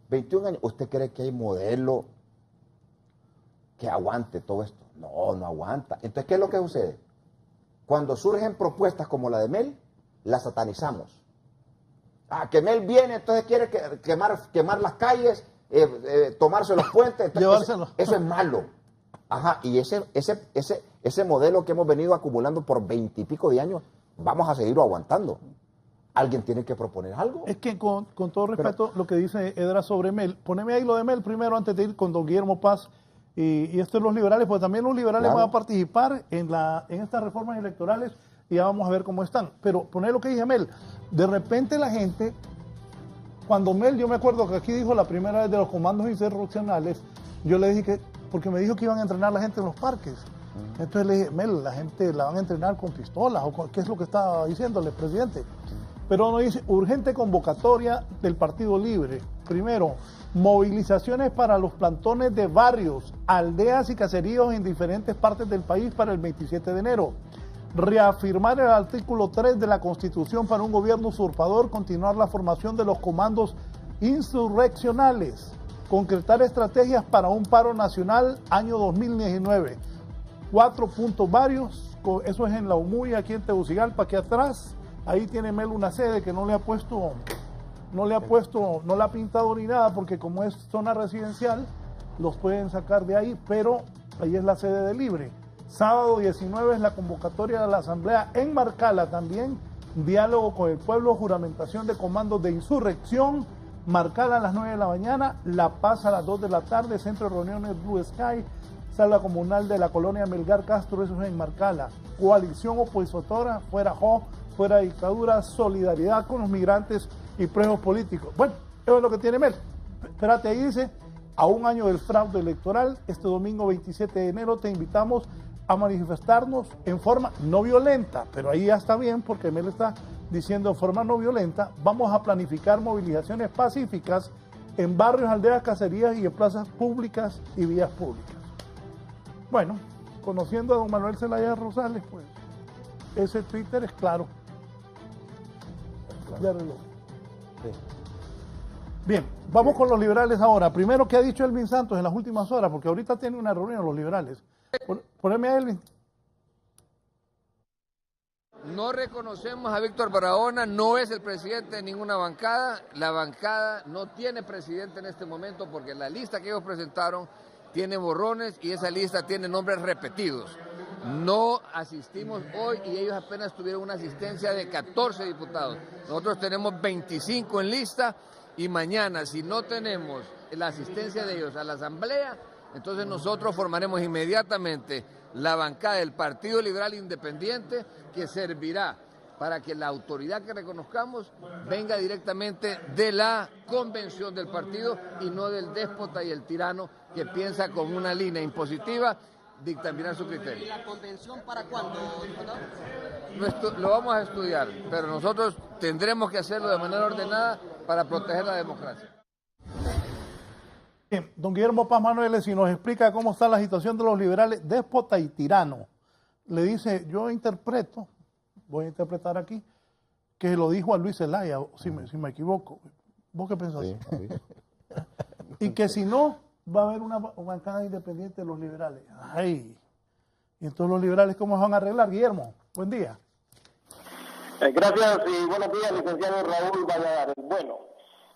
Speaker 8: 21 años. ¿Usted cree que hay modelo que aguante todo esto? No aguanta. Entonces, ¿qué es lo que sucede? Cuando surgen propuestas como la de Mel, la satanizamos. Que Mel viene, entonces quiere quemar las calles, tomarse los puentes.
Speaker 5: Llevárselo.
Speaker 8: Eso es malo. Ajá, y ese modelo que hemos venido acumulando por 20 y pico de años, vamos a seguirlo aguantando. Alguien tiene que proponer algo.
Speaker 5: Es que con todo respeto, lo que dice Edras sobre Mel, poneme ahí lo de Mel primero antes de ir con don Guillermo Paz y esto de los liberales, pues también los liberales
Speaker 8: Claro.
Speaker 5: van a participar en estas reformas electorales y ya vamos a ver cómo están. Pero poner lo que dice Mel, de repente la gente, cuando Mel, yo me acuerdo que aquí dijo la primera vez de los comandos insurreccionales, yo le dije que, porque me dijo que iban a entrenar a la gente en los parques. Entonces le dije, Mel, la gente la van a entrenar con pistolas, o ¿qué es lo que está diciéndole el presidente? Pero no dice, urgente convocatoria del Partido Libre. Primero, movilizaciones para los plantones de barrios, aldeas y caseríos en diferentes partes del país para el 27 de enero. Reafirmar el artículo 3 de la Constitución para un gobierno usurpador, continuar la formación de los comandos insurreccionales, concretar estrategias para un paro nacional año 2019. 4 puntos varios, eso es en la UMUY, aquí en Tegucigalpa, aquí atrás. Ahí tiene Mel una sede que no le ha pintado ni nada, porque como es zona residencial, los pueden sacar de ahí, pero ahí es la sede de Libre. Sábado 19 es la convocatoria de la Asamblea en Marcala también, diálogo con el pueblo, juramentación de comandos de insurrección, Marcala a las 9 de la mañana, La Paz a las 2 de la tarde, centro de reuniones Blue Sky, sala comunal de la colonia Melgar Castro, eso es en Marcala. Coalición opositora, fuera JO, fuera dictadura, solidaridad con los migrantes y presos políticos. Bueno, eso es lo que tiene Mel. Espérate, ahí dice, a un año del fraude electoral, este domingo 27 de enero te invitamos a manifestarnos en forma no violenta, pero ahí ya está bien porque Mel está diciendo en forma no violenta, vamos a planificar movilizaciones pacíficas en barrios, aldeas, caserías y en plazas públicas y vías públicas. Bueno, conociendo a don Manuel Zelaya Rosales, pues ese Twitter es claro. Ya reloj.
Speaker 8: Sí.
Speaker 5: Bien, vamos con los liberales ahora. Primero, ¿qué ha dicho Elvin Santos en las últimas horas? Porque ahorita tiene una reunión los liberales. Poneme a Elvin.
Speaker 9: No reconocemos a Víctor Barahona, no es el presidente de ninguna bancada. La bancada no tiene presidente en este momento porque la lista que ellos presentaron tiene borrones y esa lista tiene nombres repetidos. No asistimos hoy y ellos apenas tuvieron una asistencia de 14 diputados. Nosotros tenemos 25 en lista y mañana, si no tenemos la asistencia de ellos a la asamblea, entonces nosotros formaremos inmediatamente la bancada del Partido Liberal Independiente, que servirá para que la autoridad que reconozcamos venga directamente de la convención del partido y no del déspota y el tirano que piensa con una línea impositiva dictaminar su criterio.
Speaker 10: ¿Y la convención para cuándo, diputado?
Speaker 9: Lo vamos a estudiar, pero nosotros tendremos que hacerlo de manera ordenada para proteger la democracia.
Speaker 5: Bien, don Guillermo Paz Manuel, si nos explica cómo está la situación de los liberales, déspota y tirano. Le dice, yo interpreto, voy a interpretar aquí, que lo dijo a Luis Zelaya, si me equivoco. ¿Vos qué pensás?
Speaker 8: Sí, sí.
Speaker 5: Y que si no, va a haber una bancada independiente de los liberales. Ay, y entonces los liberales, ¿cómo van a arreglar, Guillermo? Buen día.
Speaker 11: Gracias y buenos días, licenciado Raúl Valladares. Bueno,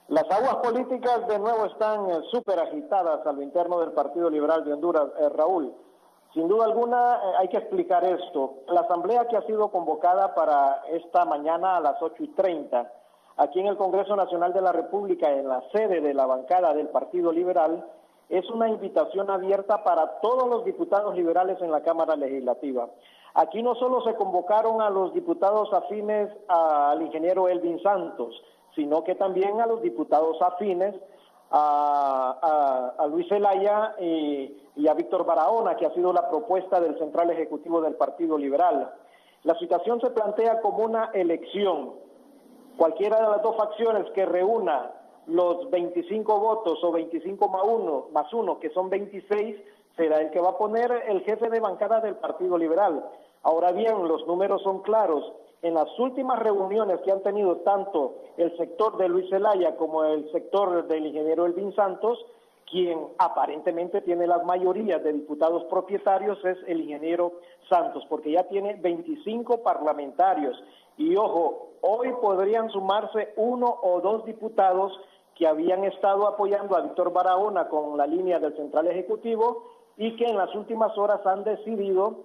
Speaker 11: las aguas políticas de nuevo están súper agitadas a lo interno del Partido Liberal de Honduras. Raúl, Sin duda alguna hay que explicar esto. La asamblea que ha sido convocada para esta mañana a las 8:30, aquí en el Congreso Nacional de la República, en la sede de la bancada del Partido Liberal, es una invitación abierta para todos los diputados liberales en la Cámara Legislativa. Aquí no solo se convocaron a los diputados afines al ingeniero Elvin Santos, sino que también a los diputados afines a Luis Zelaya y a Víctor Barahona, que ha sido la propuesta del Central Ejecutivo del Partido Liberal. La situación se plantea como una elección. Cualquiera de las dos facciones que reúna los 25 votos o 25 más uno, que son 26, será el que va a poner el jefe de bancada del Partido Liberal. Ahora bien, los números son claros. En las últimas reuniones que han tenido tanto el sector de Luis Zelaya como el sector del ingeniero Elvin Santos, quien aparentemente tiene las mayorías de diputados propietarios es el ingeniero Santos, porque ya tiene 25 parlamentarios. Y ojo, hoy podrían sumarse 1 o 2 diputados que habían estado apoyando a Víctor Barahona con la línea del Central Ejecutivo y que en las últimas horas han decidido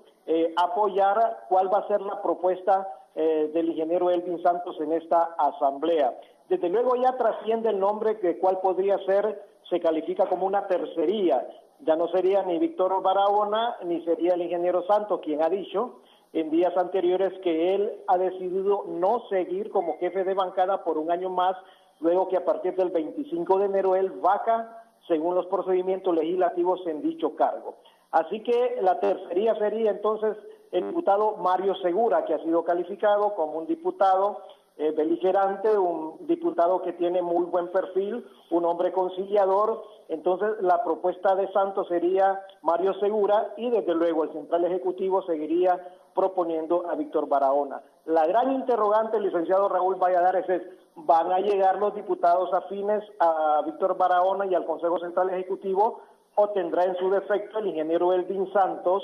Speaker 11: apoyar cuál va a ser la propuesta del ingeniero Elvin Santos en esta asamblea. Desde luego ya trasciende el nombre que cuál podría ser, se califica como una tercería. Ya no sería ni Víctor Barahona ni sería el ingeniero Santos quien ha dicho en días anteriores que él ha decidido no seguir como jefe de bancada por un año más, luego que a partir del 25 de enero él vaca según los procedimientos legislativos en dicho cargo. Así que la tercería sería entonces el diputado Mario Segura, que ha sido calificado como un diputado beligerante, un diputado que tiene muy buen perfil, un hombre conciliador. Entonces la propuesta de Santos sería Mario Segura y desde luego el Central Ejecutivo seguiría proponiendo a Víctor Barahona. La gran interrogante, licenciado Raúl Valladares, es: ¿van a llegar los diputados afines a Víctor Barahona y al Consejo Central Ejecutivo o tendrá en su defecto el ingeniero Elvin Santos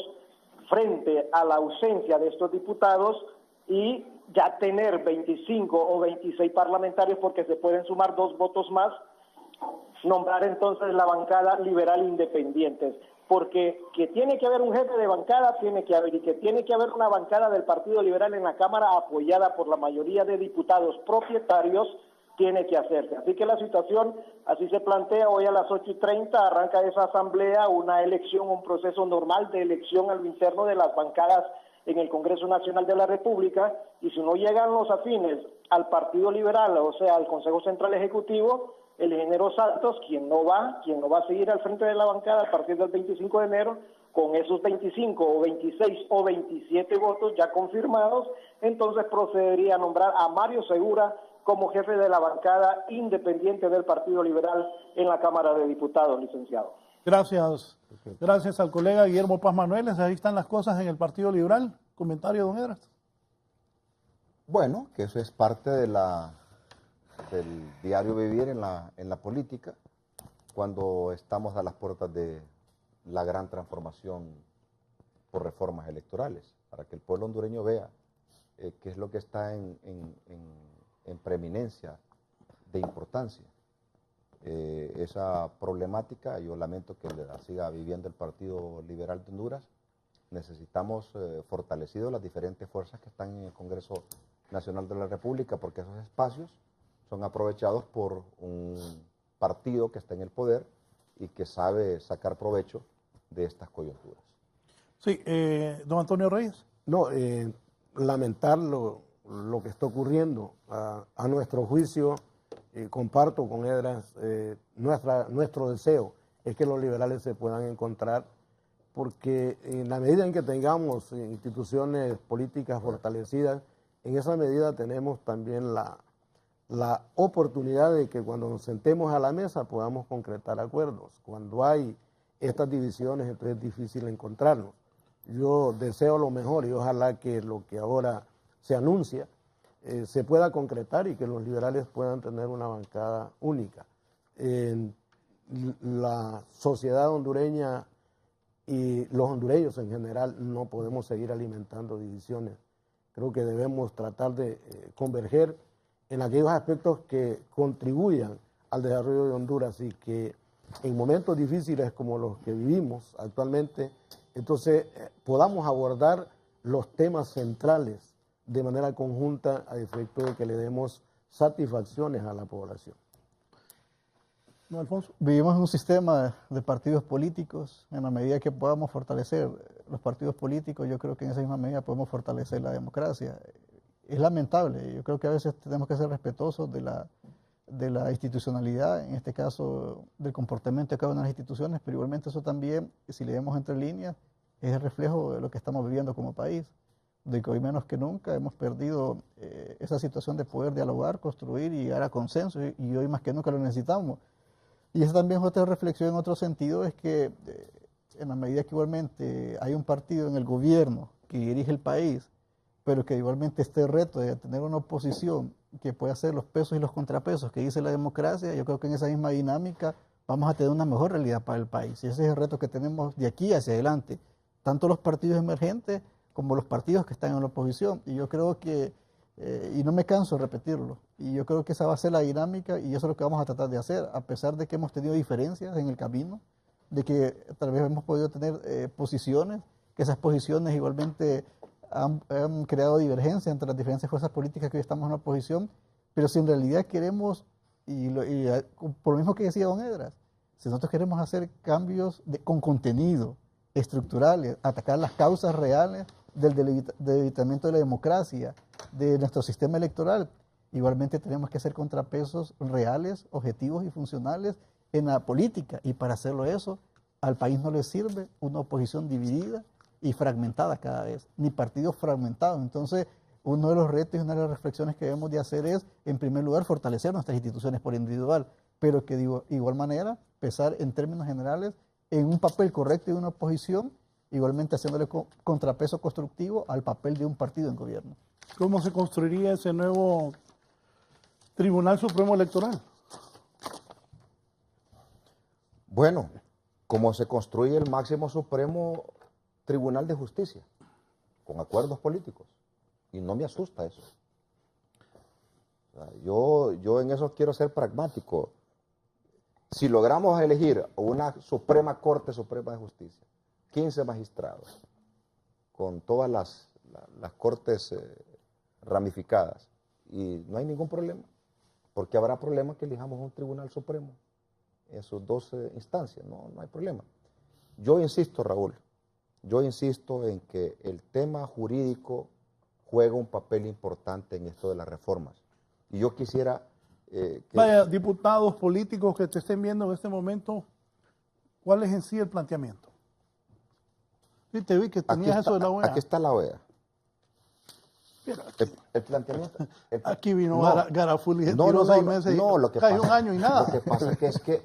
Speaker 11: frente a la ausencia de estos diputados y ya tener 25 o 26 parlamentarios, porque se pueden sumar 2 votos más, nombrar entonces la bancada liberal independientes? Porque que tiene que haber un jefe de bancada, tiene que haber, y que tiene que haber una bancada del Partido Liberal en la Cámara apoyada por la mayoría de diputados propietarios, tiene que hacerse. Así que la situación así se plantea. Hoy a las 8:30 arranca esa asamblea, una elección, un proceso normal de elección a lo interno de las bancadas en el Congreso Nacional de la República, y si no llegan los afines al Partido Liberal, o sea, al Consejo Central Ejecutivo, el ingeniero Santos, quien no va a seguir al frente de la bancada a partir del 25 de enero, con esos 25 o 26 o 27 votos ya confirmados, entonces procedería a nombrar a Mario Segura como jefe de la bancada independiente del Partido Liberal en la Cámara de Diputados, licenciado.
Speaker 5: Gracias. Gracias al colega Guillermo Paz Manueles. Ahí están las cosas en el Partido Liberal. Comentario, don Edras.
Speaker 8: Bueno, que eso es parte de del diario vivir en la política, cuando estamos a las puertas de la gran transformación por reformas electorales, para que el pueblo hondureño vea qué es lo que está en preeminencia de importancia. Esa problemática, yo lamento que la siga viviendo el Partido Liberal de Honduras. Necesitamos fortalecido las diferentes fuerzas que están en el Congreso Nacional de la República, porque esos espacios son aprovechados por un partido que está en el poder y que sabe sacar provecho de estas coyunturas.
Speaker 5: Sí, don Antonio Reyes.
Speaker 6: No, lamentar lo que está ocurriendo. A nuestro juicio, comparto con Edras, nuestro deseo es que los liberales se puedan encontrar, porque en la medida en que tengamos instituciones políticas fortalecidas, en esa medida tenemos también la oportunidad de que cuando nos sentemos a la mesa podamos concretar acuerdos. Cuando hay estas divisiones, entonces es difícil encontrarnos. Yo deseo lo mejor y ojalá que lo que ahora se anuncia se pueda concretar y que los liberales puedan tener una bancada única. La sociedad hondureña y los hondureños en general no podemos seguir alimentando divisiones. Creo que debemos tratar de converger en aquellos aspectos que contribuyan al desarrollo de Honduras y que en momentos difíciles como los que vivimos actualmente entonces podamos abordar los temas centrales de manera conjunta a efecto de que le demos satisfacciones a la población.
Speaker 5: ¿No, Alfonso?
Speaker 7: Vivimos en un sistema de partidos políticos. En la medida que podamos fortalecer los partidos políticos, yo creo que en esa misma medida podemos fortalecer la democracia. Es lamentable, yo creo que a veces tenemos que ser respetuosos de la institucionalidad, en este caso del comportamiento de cada una de las instituciones, pero igualmente eso también, si leemos entre líneas, es el reflejo de lo que estamos viviendo como país, de que hoy menos que nunca hemos perdido esa situación de poder dialogar, construir y llegar a consenso, y hoy más que nunca lo necesitamos. Y esa también es otra reflexión en otro sentido, es que en la medida que igualmente hay un partido en el gobierno que dirige el país, pero que igualmente este reto de tener una oposición que pueda hacer los pesos y los contrapesos que dice la democracia, yo creo que en esa misma dinámica vamos a tener una mejor realidad para el país. Y ese es el reto que tenemos de aquí hacia adelante, tanto los partidos emergentes como los partidos que están en la oposición. Y yo creo que, y no me canso de repetirlo, y yo creo que esa va a ser la dinámica y eso es lo que vamos a tratar de hacer, a pesar de que hemos tenido diferencias en el camino, de que tal vez hemos podido tener posiciones, que esas posiciones igualmente han creado divergencia entre las diferentes fuerzas políticas que hoy estamos en la oposición, pero si en realidad queremos, por lo mismo que decía don Edras, si nosotros queremos hacer cambios con contenido, estructurales, atacar las causas reales del debilitamiento de la democracia, de nuestro sistema electoral, igualmente tenemos que hacer contrapesos reales, objetivos y funcionales en la política, y para hacerlo eso, al país no le sirve una oposición dividida y fragmentada cada vez, ni partidos fragmentados. Entonces, uno de los retos y una de las reflexiones que debemos de hacer es, en primer lugar, fortalecer nuestras instituciones por individual, pero que de igual manera, pensar en términos generales en un papel correcto de una oposición, igualmente haciéndole contrapeso constructivo al papel de un partido en gobierno.
Speaker 5: ¿Cómo se construiría ese nuevo Tribunal Supremo Electoral?
Speaker 8: Bueno, como se construye el máximo supremo Tribunal de Justicia, con acuerdos políticos. Y no me asusta eso. O sea, yo en eso quiero ser pragmático. Si logramos elegir una Suprema Corte Suprema de Justicia, 15 magistrados, con todas las cortes ramificadas, y no hay ningún problema, porque habrá problema que elijamos un Tribunal Supremo en sus 12 instancias, no hay problema. Yo insisto, Raúl, yo insisto en que el tema jurídico juega un papel importante en esto de las reformas. Y yo quisiera...
Speaker 5: Vaya, diputados políticos que te estén viendo en este momento, ¿cuál es en sí el planteamiento? Sí, te vi que tenías eso de la OEA.
Speaker 8: Aquí está la OEA. El planteamiento...
Speaker 5: aquí vino Garafuli, tiró 6 meses y
Speaker 8: lo que
Speaker 5: cayó
Speaker 8: pasa,
Speaker 5: un año y nada.
Speaker 8: Lo que pasa es que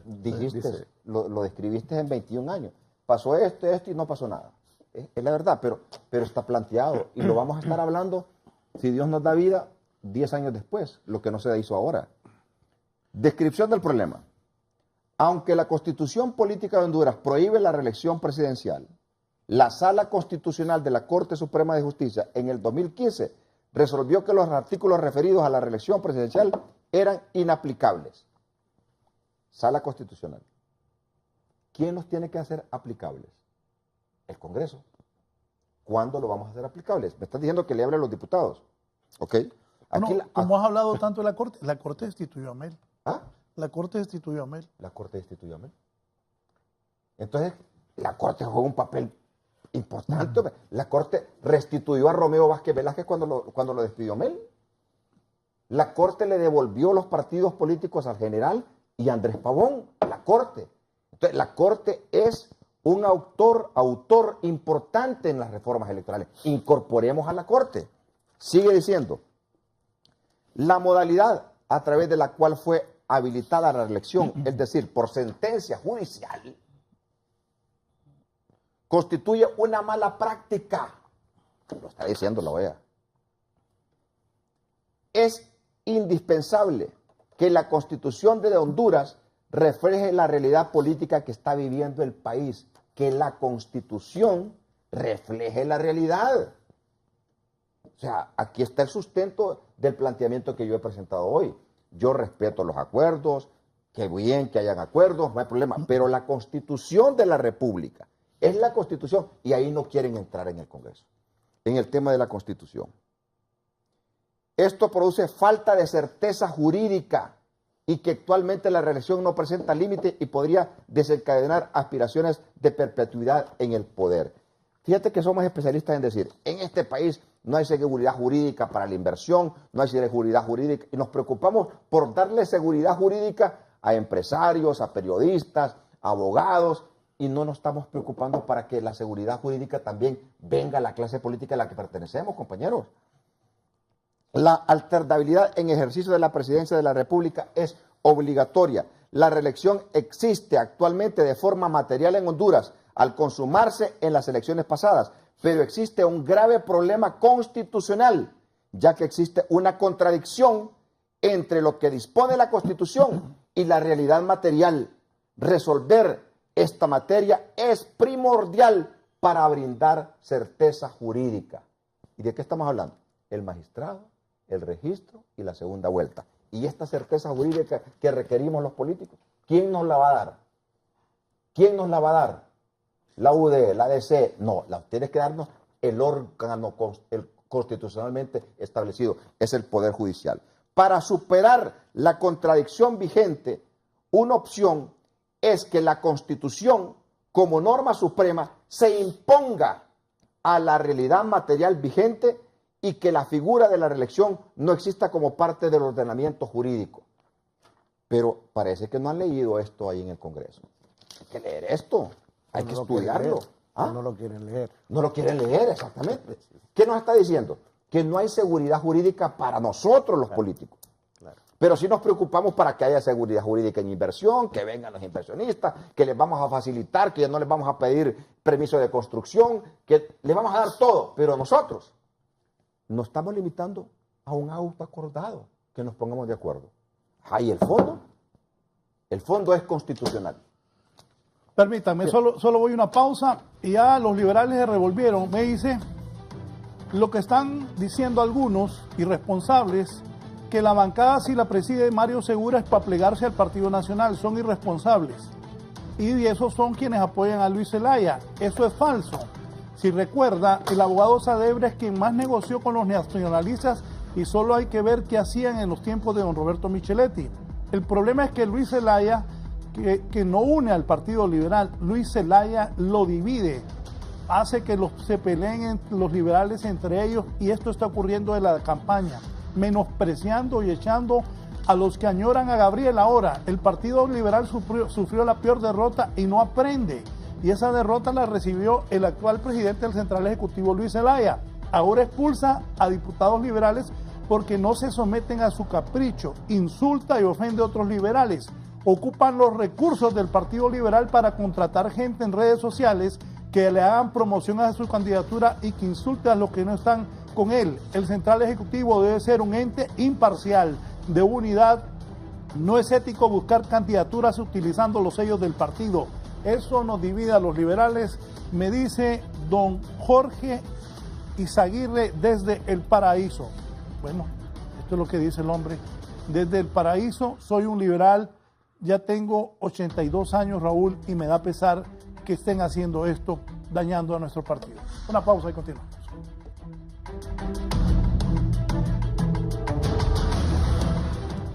Speaker 8: dijiste, lo describiste en 21 años. Pasó esto y no pasó nada. Es la verdad, pero está planteado y lo vamos a estar hablando, si Dios nos da vida, 10 años después, lo que no se hizo ahora. Descripción del problema. Aunque la Constitución Política de Honduras prohíbe la reelección presidencial, la Sala Constitucional de la Corte Suprema de Justicia en el 2015 resolvió que los artículos referidos a la reelección presidencial eran inaplicables. Sala Constitucional. ¿Quién los tiene que hacer aplicables? El Congreso. ¿Cuándo lo vamos a hacer aplicables? Me estás diciendo que le hable a los diputados. ¿Ok?
Speaker 5: Aquí como has hablado tanto de la Corte destituyó a Mel.
Speaker 8: ¿Ah?
Speaker 5: La Corte destituyó a Mel.
Speaker 8: La Corte destituyó a Mel. Entonces, la Corte jugó un papel importante. La Corte restituyó a Romeo Vázquez Velázquez cuando lo despidió Mel. La Corte le devolvió los partidos políticos al general y a Andrés Pavón. La Corte. Entonces, la Corte es un autor importante en las reformas electorales. Incorporemos a la Corte. Sigue diciendo, la modalidad a través de la cual fue habilitada la reelección, es decir, por sentencia judicial, constituye una mala práctica. Lo está diciendo la OEA. Es indispensable que la Constitución de Honduras refleje la realidad política que está viviendo el país, que la Constitución refleje la realidad. O sea, aquí está el sustento del planteamiento que yo he presentado hoy. Yo respeto los acuerdos, qué bien que hayan acuerdos, no hay problema, pero la Constitución de la República es la Constitución, y ahí no quieren entrar en el Congreso, en el tema de la Constitución. Esto produce falta de certeza jurídica y que actualmente la reelección no presenta límite y podría desencadenar aspiraciones de perpetuidad en el poder. Fíjate que somos especialistas en decir, en este país no hay seguridad jurídica para la inversión, no hay seguridad jurídica, y nos preocupamos por darle seguridad jurídica a empresarios, a periodistas, a abogados, y no nos estamos preocupando para que la seguridad jurídica también venga a la clase política a la que pertenecemos, compañeros. La alternabilidad en ejercicio de la presidencia de la República es obligatoria. La reelección existe actualmente de forma material en Honduras al consumarse en las elecciones pasadas, pero existe un grave problema constitucional, ya que existe una contradicción entre lo que dispone la Constitución y la realidad material. Resolver esta materia es primordial para brindar certeza jurídica. ¿Y de qué estamos hablando? El magistrado, el registro y la segunda vuelta. Y esta certeza jurídica que requerimos los políticos, ¿quién nos la va a dar? ¿Quién nos la va a dar? La UD, la ADC, no, la tiene que darnos el órgano constitucionalmente establecido, es el Poder Judicial. Para superar la contradicción vigente, una opción es que la Constitución, como norma suprema, se imponga a la realidad material vigente y que la figura de la reelección no exista como parte del ordenamiento jurídico. Pero parece que no han leído esto ahí en el Congreso. Hay que leer esto, hay que estudiarlo. ¿Ah?
Speaker 6: No lo quieren leer.
Speaker 8: No lo quieren leer, exactamente. ¿Qué nos está diciendo? Que no hay seguridad jurídica para nosotros los políticos. Pero sí nos preocupamos para que haya seguridad jurídica en inversión, que vengan los inversionistas, que les vamos a facilitar, que ya no les vamos a pedir permiso de construcción, que les vamos a dar todo. Pero nosotros nos estamos limitando a un auto acordado, que nos pongamos de acuerdo. Ahí el fondo es constitucional.
Speaker 5: Permítame, solo voy a una pausa y ya los liberales se revolvieron. Me dice lo que están diciendo algunos irresponsables, que la bancada, si la preside Mario Segura, es para plegarse al Partido Nacional. Son irresponsables. Y esos son quienes apoyan a Luis Zelaya. Eso es falso. Si recuerda, el abogado Saavedra es quien más negoció con los nacionalistas y solo hay que ver qué hacían en los tiempos de don Roberto Micheletti. El problema es que Luis Zelaya, que no une al Partido Liberal, Luis Zelaya lo divide, hace que se peleen los liberales entre ellos, y esto está ocurriendo en la campaña, menospreciando y echando a los que añoran a Gabriel. Ahora, el Partido Liberal sufrió la peor derrota y no aprende. Y esa derrota la recibió el actual presidente del Central Ejecutivo, Luis Zelaya. Ahora expulsa a diputados liberales porque no se someten a su capricho, insulta y ofende a otros liberales. Ocupan los recursos del Partido Liberal para contratar gente en redes sociales que le hagan promoción a su candidatura y que insulte a los que no están con él. El Central Ejecutivo debe ser un ente imparcial, de unidad. No es ético buscar candidaturas utilizando los sellos del partido. Eso nos divide a los liberales, me dice don Jorge Izaguirre desde El Paraíso. Bueno, esto es lo que dice el hombre. Desde El Paraíso, soy un liberal, ya tengo 82 años, Raúl, y me da pesar que estén haciendo esto, dañando a nuestro partido. Una pausa y continuamos.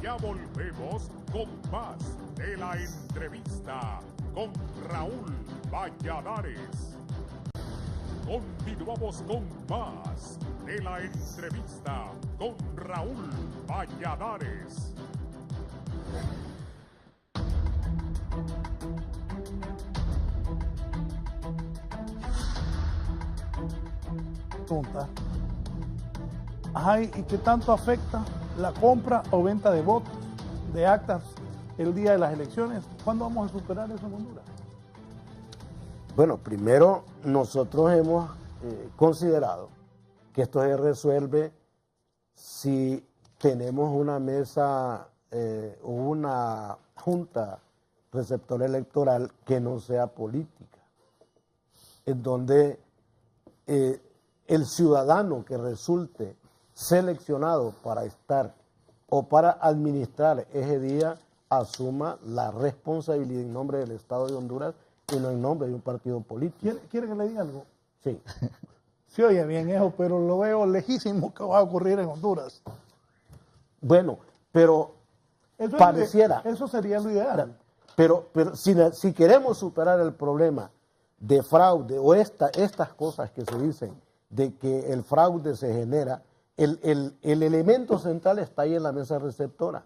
Speaker 2: Ya volvemos con más de la entrevista con Raúl Valladares. Continuamos con más de la entrevista con Raúl Valladares.
Speaker 5: Pregunta. Ay, ¿y qué tanto afecta la compra o venta de votos, de actas, el día de las elecciones? ¿Cuándo vamos a superar eso en Honduras?
Speaker 6: Bueno, primero nosotros hemos considerado que esto se resuelve si tenemos una mesa o una junta receptora electoral que no sea política, en donde el ciudadano que resulte seleccionado para estar o para administrar ese día asuma la responsabilidad en nombre del Estado de Honduras y no en nombre de un partido político.
Speaker 5: ¿Quiere que le diga algo?
Speaker 6: Sí.
Speaker 5: Se oye bien eso, pero lo veo lejísimo que va a ocurrir en Honduras.
Speaker 6: Bueno, pero
Speaker 5: Eso
Speaker 6: pareciera.
Speaker 5: Eso sería lo ideal.
Speaker 6: Pero si queremos superar el problema de fraude o estas cosas que se dicen de que el fraude se genera, el elemento central está ahí en la mesa receptora,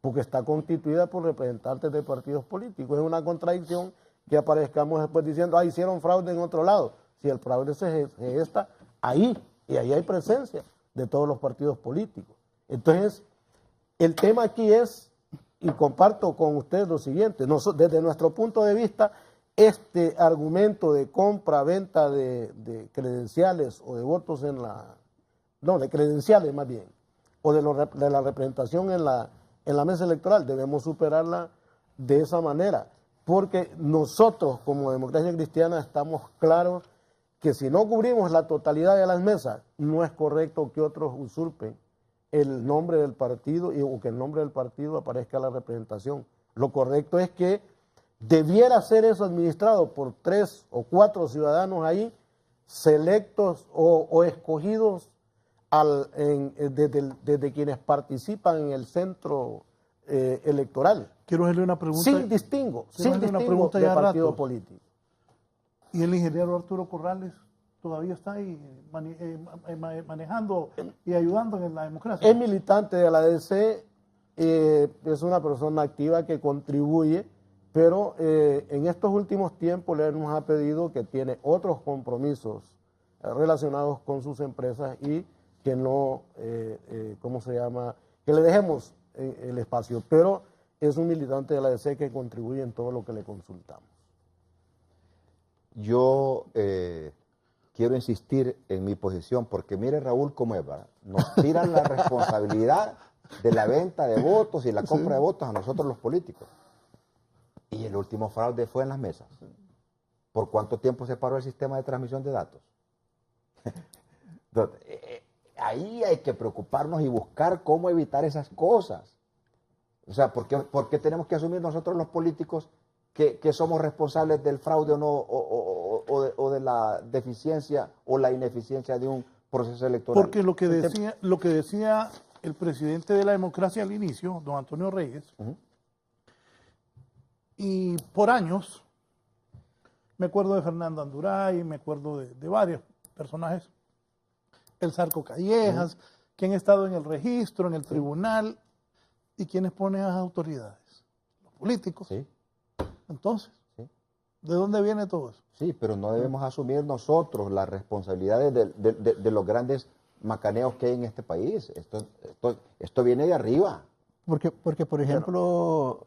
Speaker 6: porque está constituida por representantes de partidos políticos. Es una contradicción que aparezcamos después diciendo, hicieron fraude en otro lado. Si el fraude se gesta ahí, y ahí hay presencia de todos los partidos políticos. Entonces, el tema aquí es, y comparto con ustedes lo siguiente, desde nuestro punto de vista, este argumento de compra-venta de credenciales o de votos de credenciales más bien, o de la representación en la mesa electoral, debemos superarla de esa manera, porque nosotros como Democracia Cristiana estamos claros que si no cubrimos la totalidad de las mesas, no es correcto que otros usurpen el nombre del partido o que el nombre del partido aparezca en la representación. Lo correcto es que debiera ser eso administrado por 3 o 4 ciudadanos ahí, selectos o escogidos desde quienes participan en el centro electoral.
Speaker 5: Quiero hacerle una pregunta.
Speaker 6: Sin distingo de partido político.
Speaker 5: ¿Y el ingeniero Arturo Corrales todavía está ahí manejando y ayudando en la democracia?
Speaker 6: Es militante de la DC, es una persona activa que contribuye, pero en estos últimos tiempos le nos ha pedido que tiene otros compromisos relacionados con sus empresas y que no, que le dejemos el espacio, pero es un militante de la DC que contribuye en todo lo que le consultamos.
Speaker 8: Yo quiero insistir en mi posición, porque mire Raúl cómo es, ¿verdad? Nos tiran la responsabilidad de la venta de votos y la compra de votos a nosotros los políticos. Y el último fraude fue en las mesas. ¿Por cuánto tiempo se paró el sistema de transmisión de datos? Entonces, ahí hay que preocuparnos y buscar cómo evitar esas cosas. O sea, ¿por qué tenemos que asumir nosotros los políticos que somos responsables del fraude o no, o de la deficiencia o la ineficiencia de un proceso electoral?
Speaker 5: Porque lo que decía el presidente de la democracia al inicio, don Antonio Reyes, y por años, me acuerdo de Fernando Anduray, me acuerdo de varios personajes, el Zarco Callejas, que han estado en el registro, en el tribunal, y quienes ponen a las autoridades, los políticos.
Speaker 8: Sí.
Speaker 5: Entonces, ¿de dónde viene todo eso?
Speaker 8: Sí, pero no debemos asumir nosotros las responsabilidades de los grandes macaneos que hay en este país. Esto viene de arriba.
Speaker 7: Porque por ejemplo,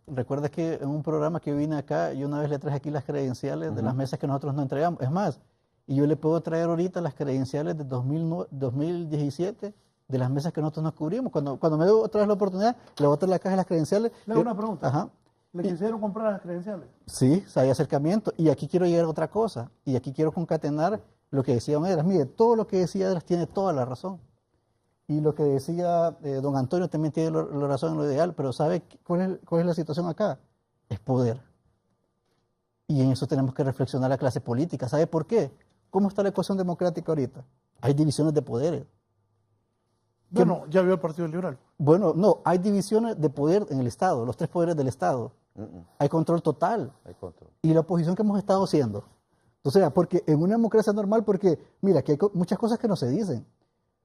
Speaker 7: recuerdas que en un programa que vine acá, yo una vez le traje aquí las credenciales de las mesas que nosotros no entregamos. Es más, y yo le puedo traer ahorita las credenciales de 2017 de las mesas que nosotros nos cubrimos. Cuando me dé otra vez la oportunidad, le voy a traer la caja de las credenciales.
Speaker 5: Le hago una pregunta.
Speaker 7: Ajá.
Speaker 5: ¿Le quisieron comprar las credenciales?
Speaker 7: Sí, hay acercamiento. Y aquí quiero llegar a otra cosa. Y aquí quiero concatenar lo que decía Edras. Mire, todo lo que decía Edras tiene toda la razón. Y lo que decía don Antonio también tiene la razón en lo ideal. Pero ¿sabe cuál es la situación acá? Es poder. Y en eso tenemos que reflexionar la clase política. ¿Sabe por qué? ¿Cómo está la ecuación democrática ahorita? Hay divisiones de poderes.
Speaker 5: Bueno, ya vio el Partido Liberal.
Speaker 7: Bueno, no, hay divisiones de poder en el Estado, los 3 poderes del Estado. Hay control total.
Speaker 8: Hay control.
Speaker 7: Y la oposición que hemos estado haciendo. O sea, porque en una democracia normal, porque mira, que hay muchas cosas que no se dicen,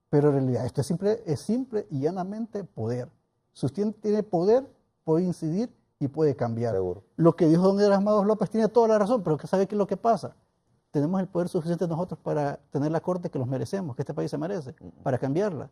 Speaker 7: pero en realidad esto es simple y llanamente poder. Si usted tiene poder, puede incidir y puede cambiar.
Speaker 8: Seguro.
Speaker 7: Lo que dijo don Edras Mados López tiene toda la razón, pero ¿sabe qué es lo que pasa? Tenemos el poder suficiente nosotros para tener la corte que nos merecemos, que este país se merece, para cambiarla.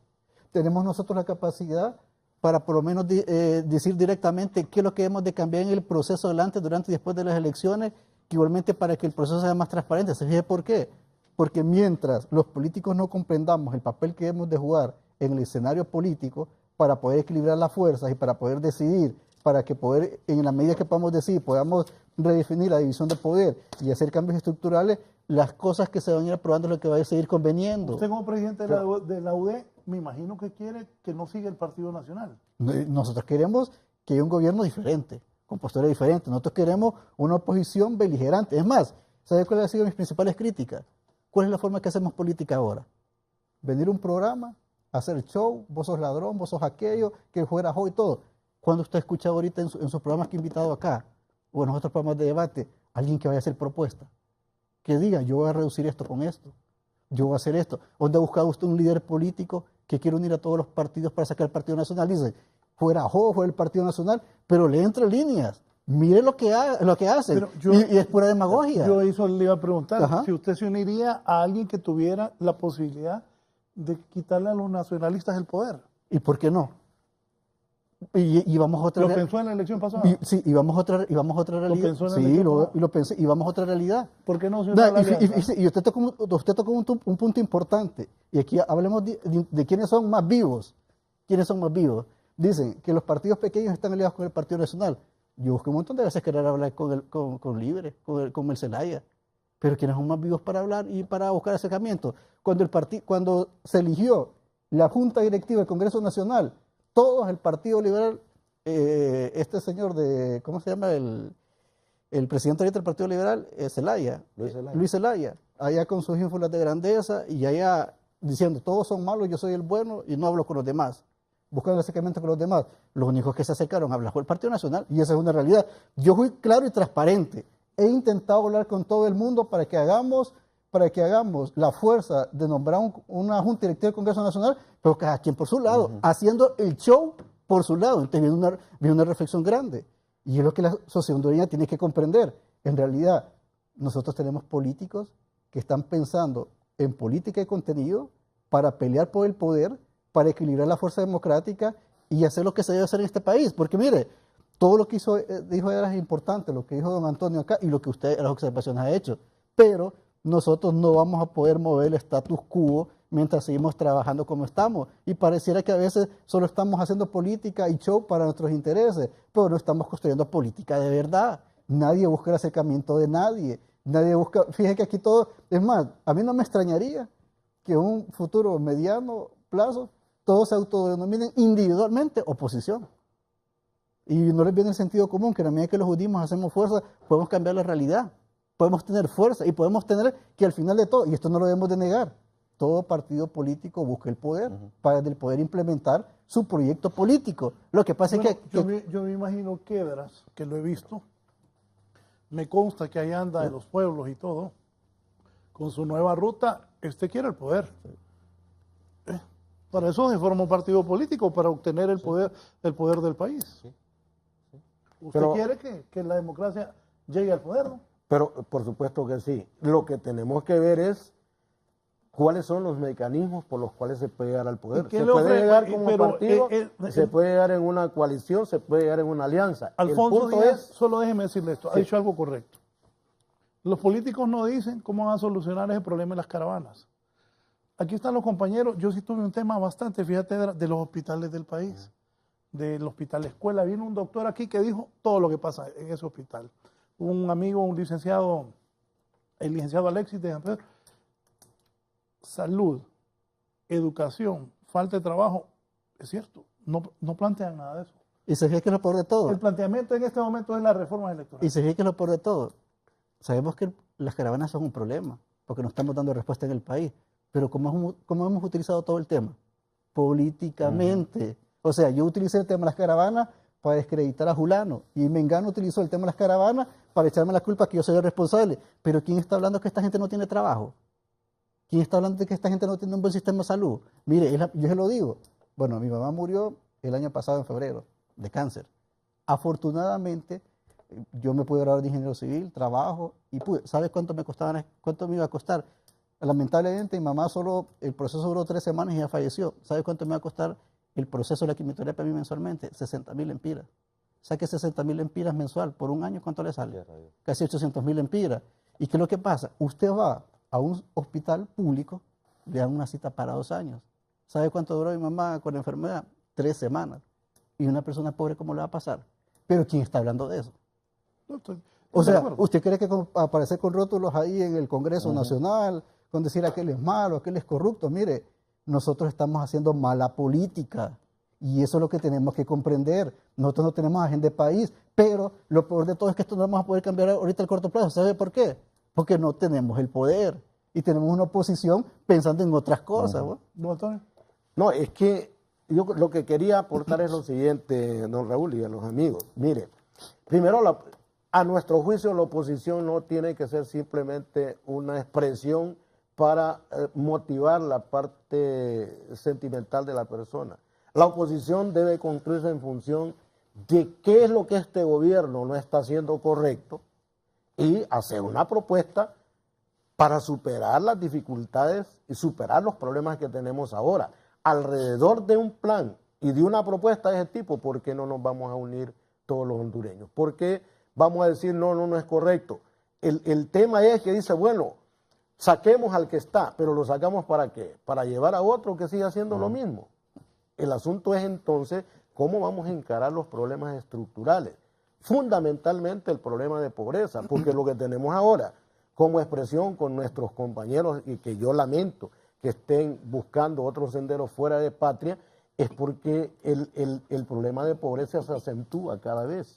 Speaker 7: Tenemos nosotros la capacidad para por lo menos decir directamente qué es lo que hemos de cambiar en el proceso adelante, durante y después de las elecciones, que igualmente para que el proceso sea más transparente. ¿Se fije por qué? Porque mientras los políticos no comprendamos el papel que hemos de jugar en el escenario político para poder equilibrar las fuerzas y para poder decidir, para que poder, en la medida que podamos decidir, podamos redefinir la división de poder y hacer cambios estructurales, las cosas que se van a ir aprobando es lo que va a seguir conveniendo.
Speaker 5: Usted como presidente de la UD, me imagino que quiere que no siga el Partido Nacional.
Speaker 7: Nosotros queremos que haya un gobierno diferente, con postura diferente. Nosotros queremos una oposición beligerante. Es más, ¿sabes cuáles han sido mis principales críticas? ¿Cuál es la forma que hacemos política ahora? Venir a un programa, hacer show, vos sos ladrón, vos sos aquello, que fuera hoy y todo. Cuando usted escucha ahorita en sus programas que he invitado acá, o en otros programas de debate, alguien que vaya a hacer propuesta, que diga, yo voy a reducir esto con esto, yo voy a hacer esto. ¿Dónde ha buscado usted un líder político que quiere unir a todos los partidos para sacar el Partido Nacional? Dice, fuera el Partido Nacional, pero le entre líneas. Mire lo que hacen. Y es pura demagogia.
Speaker 5: Yo eso le iba a preguntar,
Speaker 7: Ajá.
Speaker 5: si usted se uniría a alguien que tuviera la posibilidad de quitarle a los nacionalistas el poder.
Speaker 7: ¿Y por qué no? Y vamos a otra
Speaker 5: ¿Lo pensó en la elección pasada?
Speaker 7: Sí, y vamos a otra realidad.
Speaker 5: ¿Lo pensó en la
Speaker 7: Sí,
Speaker 5: elección pasada?
Speaker 7: lo pensé, y vamos a otra realidad.
Speaker 5: ¿Por qué no se unió a la alianza?
Speaker 7: Y usted tocó un punto importante. Y aquí hablemos de quiénes son más vivos. ¿Quiénes son más vivos? Dicen que los partidos pequeños están aliados con el Partido Nacional. Yo busqué un montón de veces querer hablar con Libre, con el Zelaya. Pero ¿quiénes son más vivos para hablar y para buscar acercamiento? Cuando se eligió la Junta Directiva del Congreso Nacional, todos el Partido Liberal, este señor de, ¿cómo se llama? El presidente ahorita del Partido Liberal, Zelaya, Luis Zelaya, allá con sus ínfulas de grandeza y allá diciendo, todos son malos, yo soy el bueno y no hablo con los demás, buscando el acercamiento con los demás. Los únicos que se acercaron a hablar fue el Partido Nacional y esa es una realidad. Yo fui claro y transparente. He intentado hablar con todo el mundo para que hagamos la fuerza de nombrar una Junta Directiva del Congreso Nacional, pero cada quien por su lado, haciendo el show por su lado. Entonces viene una reflexión grande. Y es lo que la sociedad hondureña tiene que comprender. En realidad, nosotros tenemos políticos que están pensando en política y contenido para pelear por el poder, para equilibrar la fuerza democrática y hacer lo que se debe hacer en este país. Porque mire, todo lo que dijo Edras es importante, lo que dijo don Antonio acá y lo que usted, las observaciones ha hecho. Pero nosotros no vamos a poder mover el status quo mientras seguimos trabajando como estamos. Y pareciera que a veces solo estamos haciendo política y show para nuestros intereses, pero no estamos construyendo política de verdad. Nadie busca el acercamiento de nadie. Nadie busca, fíjese que aquí todo, es más, a mí no me extrañaría que en un futuro mediano plazo todos se autodenominen individualmente oposición. Y no les viene el sentido común que a la medida que los unimos, hacemos fuerza, podemos cambiar la realidad. Podemos tener fuerza y podemos tener que al final de todo, y esto no lo debemos de negar, todo partido político busca el poder para desde el poder implementar su proyecto político. Lo que pasa es que...
Speaker 5: Yo me imagino que Edras, que lo he visto, me consta que ahí anda en los pueblos y todo, con su nueva ruta, quiere el poder. Para eso se forma un partido político, para obtener el poder del país. ¿Usted quiere que la democracia llegue al poder, no?
Speaker 6: Pero por supuesto que sí. Lo que tenemos que ver es cuáles son los mecanismos por los cuales se puede llegar al poder. Se puede llegar como partido, se puede llegar en una coalición, se puede llegar en una alianza.
Speaker 5: Alfonso Díaz, solo déjeme decirle esto, ha dicho algo correcto. Los políticos no dicen cómo van a solucionar ese problema de las caravanas. Aquí están los compañeros, yo sí tuve un tema bastante, fíjate, de los hospitales del país, del hospital escuela. Vino un doctor aquí que dijo todo lo que pasa en ese hospital. Un amigo, el licenciado Alexis de San Pedro. Salud, educación, falta de trabajo, es cierto, no plantean nada de eso.
Speaker 7: Y se fija que es lo peor de todo.
Speaker 5: El planteamiento en este momento es la reforma electoral.
Speaker 7: Y se fija que es lo peor de todo. Sabemos que las caravanas son un problema, porque no estamos dando respuesta en el país. Pero ¿cómo hemos utilizado todo el tema? Políticamente. O sea, yo utilicé el tema de las caravanas para descreditar a Julano, y Mengano utilizó el tema de las caravanas para echarme la culpa que yo soy el responsable. Pero ¿quién está hablando que esta gente no tiene trabajo? ¿Quién está hablando de que esta gente no tiene un buen sistema de salud? Mire, yo se lo digo. Bueno, mi mamá murió el año pasado en febrero de cáncer. Afortunadamente, yo me pude graduar de ingeniero civil, trabajo, y ¿sabes cuánto me iba a costar? Lamentablemente, mi mamá el proceso duró 3 semanas y ya falleció. ¿Sabes cuánto me va a costar el proceso de la quimioterapia a mí mensualmente? 60,000 lempiras. Saque 60,000 lempiras mensual por un año, ¿cuánto le sale? Casi 800,000 lempiras. ¿Y qué es lo que pasa? Usted va a un hospital público, le dan una cita para 2 años. ¿Sabe cuánto duró mi mamá con la enfermedad? 3 semanas. ¿Y una persona pobre cómo le va a pasar? Pero ¿quién está hablando de eso? O sea, ¿usted cree que aparecer con rótulos ahí en el Congreso Nacional, con decir aquel es malo, aquel es corrupto? Mire, nosotros estamos haciendo mala política. Y eso es lo que tenemos que comprender. Nosotros no tenemos agenda de país, pero lo peor de todo es que esto no vamos a poder cambiar ahorita al corto plazo. ¿Sabe por qué? Porque no tenemos el poder y tenemos una oposición pensando en otras cosas.
Speaker 5: ¿No, Antonio?
Speaker 6: No, es que yo lo que quería aportar es lo siguiente, don Raúl y a los amigos. Mire, primero, a nuestro juicio, la oposición no tiene que ser simplemente una expresión para motivar la parte sentimental de la persona. La oposición debe construirse en función de qué es lo que este gobierno no está haciendo correcto y hacer una propuesta para superar las dificultades y superar los problemas que tenemos ahora. Alrededor de un plan y de una propuesta de ese tipo, ¿por qué no nos vamos a unir todos los hondureños? ¿Por qué vamos a decir no es correcto? El tema es que dice, bueno, saquemos al que está, pero lo sacamos ¿para qué? Para llevar a otro que siga haciendo lo mismo. El asunto es entonces cómo vamos a encarar los problemas estructurales. Fundamentalmente el problema de pobreza, porque lo que tenemos ahora como expresión con nuestros compañeros, y que yo lamento que estén buscando otros senderos fuera de patria, es porque el problema de pobreza se acentúa cada vez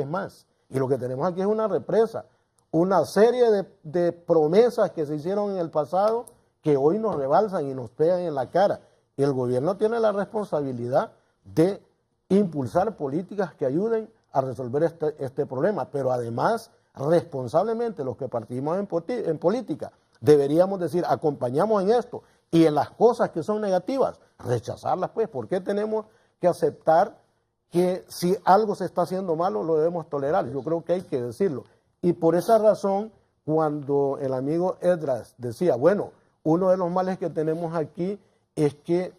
Speaker 6: más. Y lo que tenemos aquí es una represa, una serie de promesas que se hicieron en el pasado que hoy nos rebalsan y nos pegan en la cara. Y el gobierno tiene la responsabilidad de impulsar políticas que ayuden a resolver este problema, pero además, responsablemente, los que partimos en política, deberíamos decir, acompañamos en esto y en las cosas que son negativas, rechazarlas pues. ¿Por qué tenemos que aceptar que si algo se está haciendo malo lo debemos tolerar? Yo creo que hay que decirlo. Y por esa razón, cuando el amigo Edras decía, bueno, uno de los males que tenemos aquí es que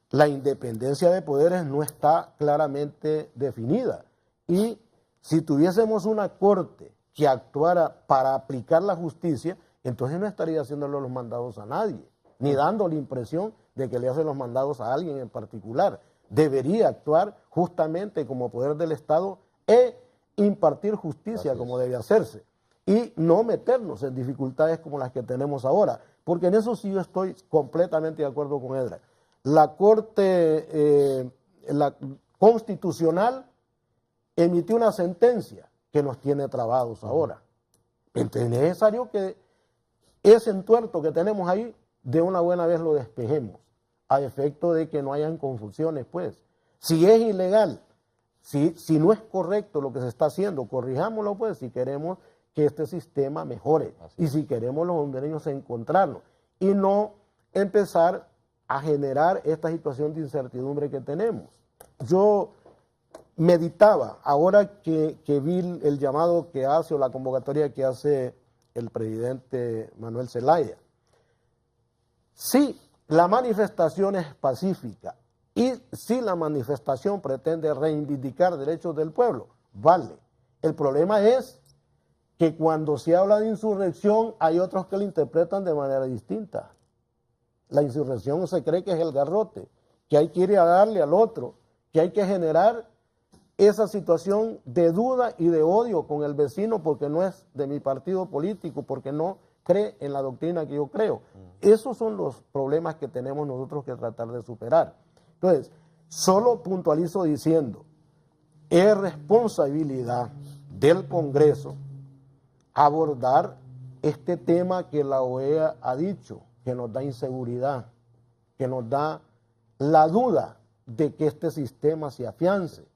Speaker 6: la independencia de poderes no está claramente definida. Y si tuviésemos una corte que actuara para aplicar la justicia, entonces no estaría haciéndole los mandados a nadie, ni dando la impresión de que le hace los mandados a alguien en particular. Debería actuar justamente como poder del Estado e impartir justicia como debe hacerse, y no meternos en dificultades como las que tenemos ahora, porque en eso sí yo estoy completamente de acuerdo con Edra. La Corte la Constitucional emitió una sentencia que nos tiene trabados ahora. Entonces es necesario que ese entuerto que tenemos ahí de una buena vez lo despejemos, a efecto de que no hayan confusiones pues. Si es ilegal, si no es correcto lo que se está haciendo, corrijámoslo pues, si queremos que este sistema mejore y si queremos los hondureños encontrarnos y no empezar a generar esta situación de incertidumbre que tenemos. Yo meditaba, ahora que vi el llamado que hace o la convocatoria que hace el presidente Manuel Zelaya, si la manifestación es pacífica y si la manifestación pretende reivindicar derechos del pueblo, vale. El problema es que cuando se habla de insurrección hay otros que la interpretan de manera distinta. La insurrección se cree que es el garrote, que hay que ir a darle al otro, que hay que generar esa situación de duda y de odio con el vecino porque no es de mi partido político, porque no cree en la doctrina que yo creo. Esos son los problemas que tenemos nosotros que tratar de superar. Entonces, solo puntualizo diciendo, es responsabilidad del Congreso abordar este tema que la OEA ha dicho, que nos da inseguridad, que nos da la duda de que este sistema se afiance.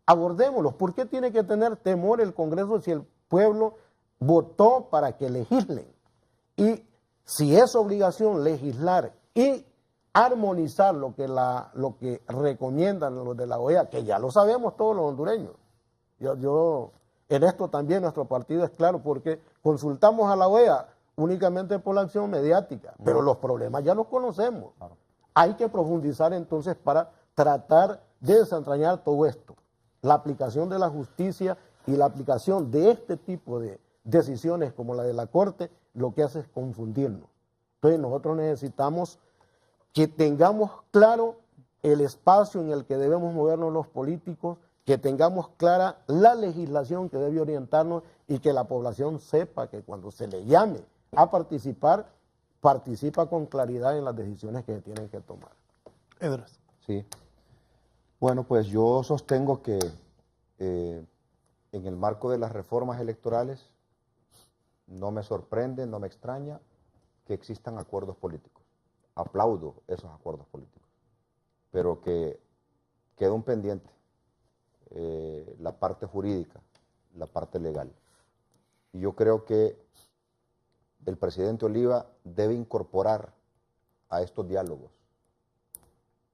Speaker 6: Abordémoslo. ¿Por qué tiene que tener temor el Congreso si el pueblo votó para que legislen? Y si es obligación legislar y armonizar lo que recomiendan los de la OEA, que ya lo sabemos todos los hondureños. Yo en esto también nuestro partido es claro, porque consultamos a la OEA únicamente por la acción mediática, pero los problemas ya los conocemos. Hay que profundizar entonces para tratar de desentrañar todo esto. La aplicación de la justicia y la aplicación de este tipo de decisiones como la de la Corte, lo que hace es confundirnos. Entonces nosotros necesitamos que tengamos claro el espacio en el que debemos movernos los políticos, que tengamos clara la legislación que debe orientarnos y que la población sepa que cuando se le llame a participar, participa con claridad en las decisiones que se tienen que tomar.
Speaker 5: Edras.
Speaker 8: Sí. Bueno, pues yo sostengo que en el marco de las reformas electorales no me sorprende, no me extraña que existan acuerdos políticos. Aplaudo esos acuerdos políticos, pero que queda un pendiente, la parte jurídica, la parte legal. Y yo creo que el presidente Oliva debe incorporar a estos diálogos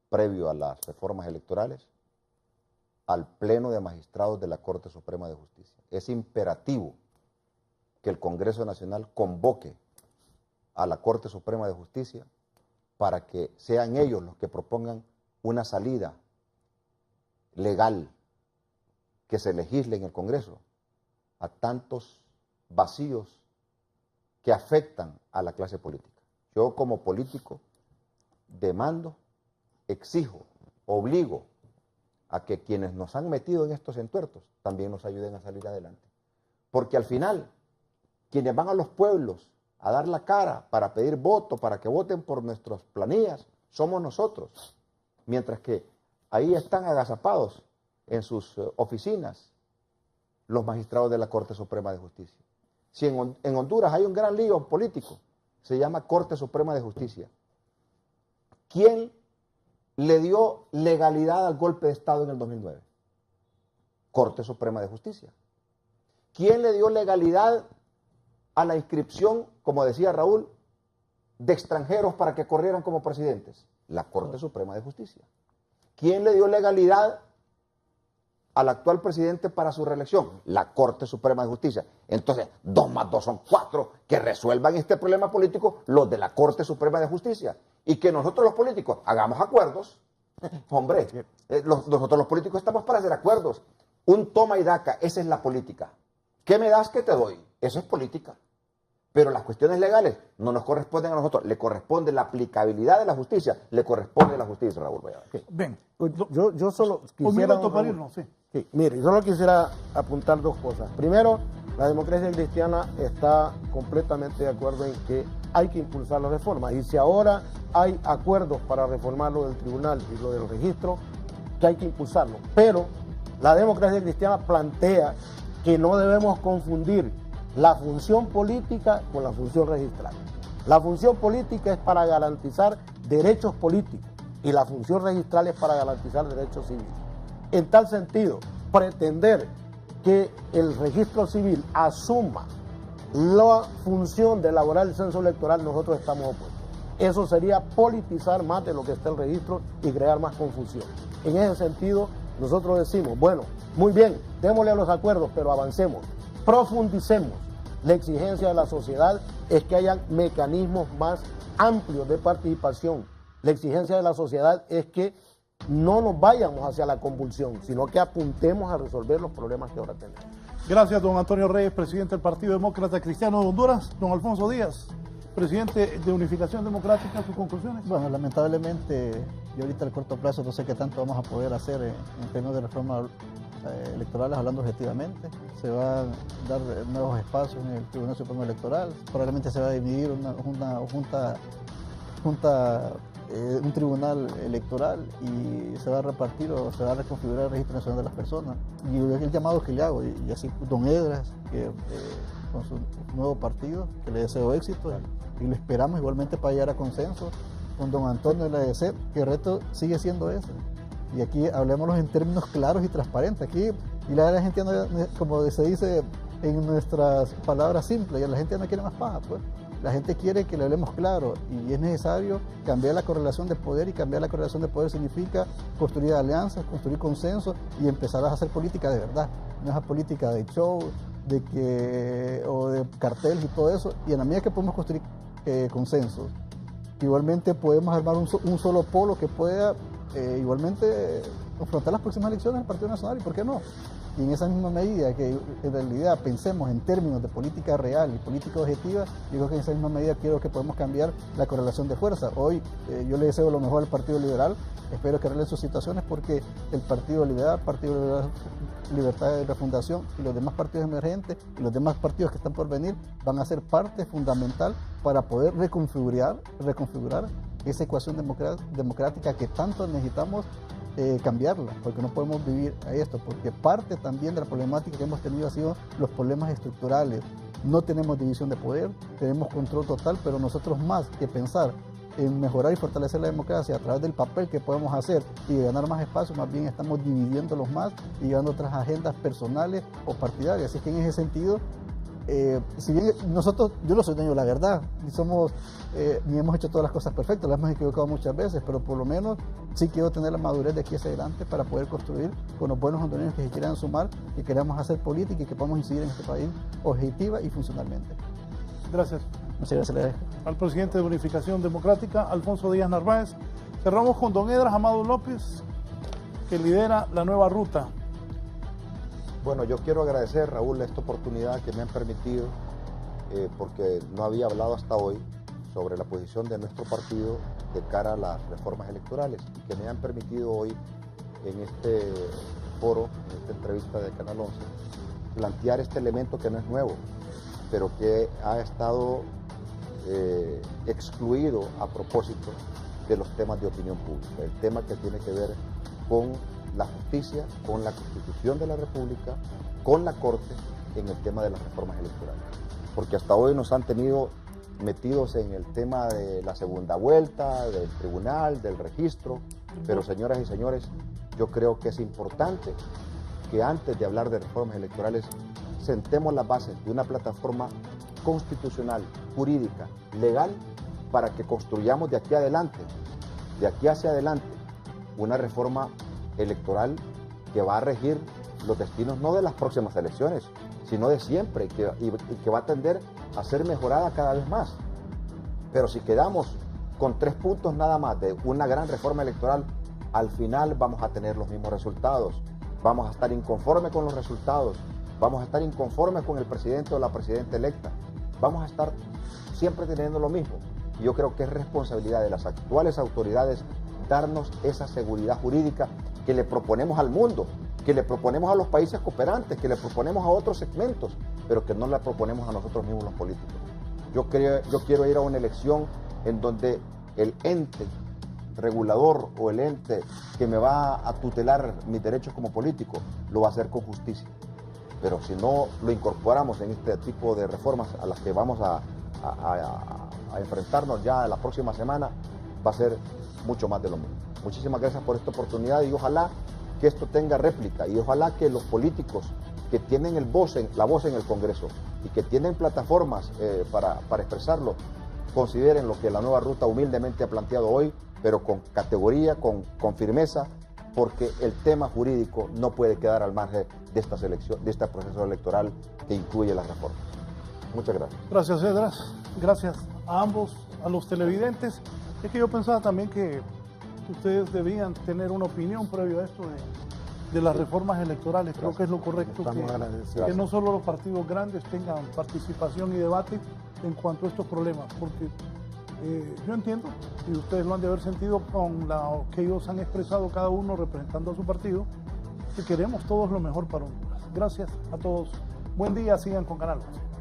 Speaker 8: previo a las reformas electorales al Pleno de Magistrados de la Corte Suprema de Justicia. Es imperativo que el Congreso Nacional convoque a la Corte Suprema de Justicia para que sean ellos los que propongan una salida legal, que se legisle en el Congreso a tantos vacíos que afectan a la clase política. Yo como político demando, exijo, obligo a que quienes nos han metido en estos entuertos también nos ayuden a salir adelante. Porque al final, quienes van a los pueblos a dar la cara para pedir voto, para que voten por nuestras planillas, somos nosotros. Mientras que ahí están agazapados en sus oficinas los magistrados de la Corte Suprema de Justicia. Si en Honduras hay un gran lío político, se llama Corte Suprema de Justicia. ¿Quién le dio legalidad al golpe de Estado en el 2009? Corte Suprema de Justicia. ¿Quién le dio legalidad a la inscripción, como decía Raúl, de extranjeros para que corrieran como presidentes? La Corte Suprema de Justicia. ¿Quién le dio legalidad al actual presidente para su reelección? La Corte Suprema de Justicia. Entonces, 2 más 2 son 4, que resuelvan este problema político los de la Corte Suprema de Justicia. Y que nosotros los políticos hagamos acuerdos. Hombre, nosotros los políticos estamos para hacer acuerdos. Un toma y daca, esa es la política. ¿Qué me das, qué te doy? Eso es política. Pero las cuestiones legales no nos corresponden a nosotros, le corresponde la aplicabilidad de la justicia, le corresponde a la justicia, Raúl.
Speaker 5: Bien.
Speaker 6: Yo solo quisiera...
Speaker 5: Un minuto para irnos, sí.
Speaker 6: Sí, mire, solo quisiera apuntar 2 cosas. Primero, la democracia cristiana está completamente de acuerdo en que hay que impulsar las reformas. Y si ahora hay acuerdos para reformar lo del tribunal y lo del registro, que hay que impulsarlo. Pero la democracia cristiana plantea que no debemos confundir la función política con la función registral. La función política es para garantizar derechos políticos y la función registral es para garantizar derechos civiles. En tal sentido, pretender que el registro civil asuma la función de elaborar el censo electoral, nosotros estamos opuestos. Eso sería politizar más de lo que está el registro y crear más confusión. En ese sentido, nosotros decimos, bueno, muy bien, démosle a los acuerdos, pero avancemos, profundicemos. La exigencia de la sociedad es que haya mecanismos más amplios de participación. La exigencia de la sociedad es que no nos vayamos hacia la convulsión, sino que apuntemos a resolver los problemas que ahora tenemos.
Speaker 5: Gracias, don Antonio Reyes, presidente del Partido Demócrata Cristiano de Honduras. Don Alfonso Díaz, presidente de Unificación Democrática, ¿sus conclusiones?
Speaker 7: Bueno, lamentablemente, yo ahorita al corto plazo no sé qué tanto vamos a poder hacer en términos de reformas electorales, hablando objetivamente. Se van a dar nuevos espacios en el Tribunal Supremo Electoral, probablemente se va a dividir un tribunal electoral y se va a repartir o se va a reconfigurar el Registro Nacional de las Personas. Y el llamado que le hago, y así don Edras, que con su nuevo partido, que le deseo éxito y lo esperamos igualmente para llegar a consenso. Con don Antonio le deseo que el reto sigue siendo ese. Y aquí hablemoslo en términos claros y transparentes. Aquí, y la gente, no, como se dice en nuestras palabras simples, y la gente no quiere más paja, pues. La gente quiere que le hablemos claro y es necesario cambiar la correlación de poder, y cambiar la correlación de poder significa construir alianzas, construir consensos y empezar a hacer política de verdad. No es política de show, o de carteles y todo eso. Y en la medida que podemos construir consensos, igualmente podemos armar un solo polo que pueda igualmente confrontar las próximas elecciones del Partido Nacional, ¿y por qué no? Y en esa misma medida que en realidad pensemos en términos de política real y política objetiva, yo creo que en esa misma medida quiero que podemos cambiar la correlación de fuerza. Hoy yo le deseo lo mejor al Partido Liberal, espero que arreglen sus situaciones, porque el Partido Liberal, Libertad de Refundación y los demás partidos emergentes y los demás partidos que están por venir van a ser parte fundamental para poder reconfigurar esa ecuación democrática que tanto necesitamos cambiarla, porque no podemos vivir a esto, porque parte también de la problemática que hemos tenido ha sido los problemas estructurales. No tenemos división de poder, tenemos control total, pero nosotros más que pensar en mejorar y fortalecer la democracia a través del papel que podemos hacer y ganar más espacio, más bien estamos dividiéndolos más y llevando otras agendas personales o partidarias. Así que en ese sentido, si bien nosotros, yo no soy dueño de la verdad, ni hemos hecho todas las cosas perfectas, las hemos equivocado muchas veces, pero por lo menos sí quiero tener la madurez de aquí hacia adelante para poder construir con los buenos hondureños que se quieran sumar, que queramos hacer política y que podamos incidir en este país objetiva y funcionalmente.
Speaker 5: Gracias.
Speaker 7: Muchas gracias.
Speaker 5: Al presidente de Unificación Democrática, Alfonso Díaz Narváez. Cerramos con don Edras Amado López, que lidera la nueva ruta.
Speaker 8: Bueno, yo quiero agradecer, Raúl, esta oportunidad que me han permitido, porque no había hablado hasta hoy sobre la posición de nuestro partido de cara a las reformas electorales, y que me han permitido hoy, en este foro, en esta entrevista de Canal 11, plantear este elemento que no es nuevo, pero que ha estado excluido a propósito de los temas de opinión pública, el tema que tiene que ver con la justicia, con la Constitución de la República, con la Corte en el tema de las reformas electorales. Porque hasta hoy nos han tenido metidos en el tema de la segunda vuelta, del tribunal, del registro, pero señoras y señores, yo creo que es importante que antes de hablar de reformas electorales sentemos las bases de una plataforma constitucional, jurídica, legal, para que construyamos de aquí hacia adelante, una reforma electoral que va a regir los destinos no de las próximas elecciones, sino de siempre, y que va a tender a ser mejorada cada vez más. Pero si quedamos con 3 puntos nada más de una gran reforma electoral, al final vamos a tener los mismos resultados, vamos a estar inconformes con los resultados, vamos a estar inconformes con el presidente o la presidenta electa, vamos a estar siempre teniendo lo mismo. Y yo creo que es responsabilidad de las actuales autoridades darnos esa seguridad jurídica que le proponemos al mundo, que le proponemos a los países cooperantes, que le proponemos a otros segmentos, pero que no la proponemos a nosotros mismos los políticos. Yo quiero ir a una elección en donde el ente regulador o el ente que me va a tutelar mis derechos como político lo va a hacer con justicia. Pero si no lo incorporamos en este tipo de reformas a las que vamos a enfrentarnos ya la próxima semana, va a ser mucho más de lo mismo. Muchísimas gracias por esta oportunidad y ojalá que esto tenga réplica y ojalá que los políticos que tienen la voz en el Congreso y que tienen plataformas para expresarlo, consideren lo que la nueva ruta humildemente ha planteado hoy, pero con categoría, con firmeza, porque el tema jurídico no puede quedar al margen de este proceso electoral que incluye las reformas. Muchas gracias.
Speaker 5: Gracias, Edras. Gracias a ambos, a los televidentes. Es que yo pensaba también que ustedes debían tener una opinión previo a esto de las reformas electorales. Creo que es lo correcto que no solo los partidos grandes tengan participación y debate en cuanto a estos problemas, porque yo entiendo, y ustedes lo han de haber sentido con lo que ellos han expresado cada uno representando a su partido, que queremos todos lo mejor para Honduras. Gracias a todos. Buen día, sigan con Canal 11.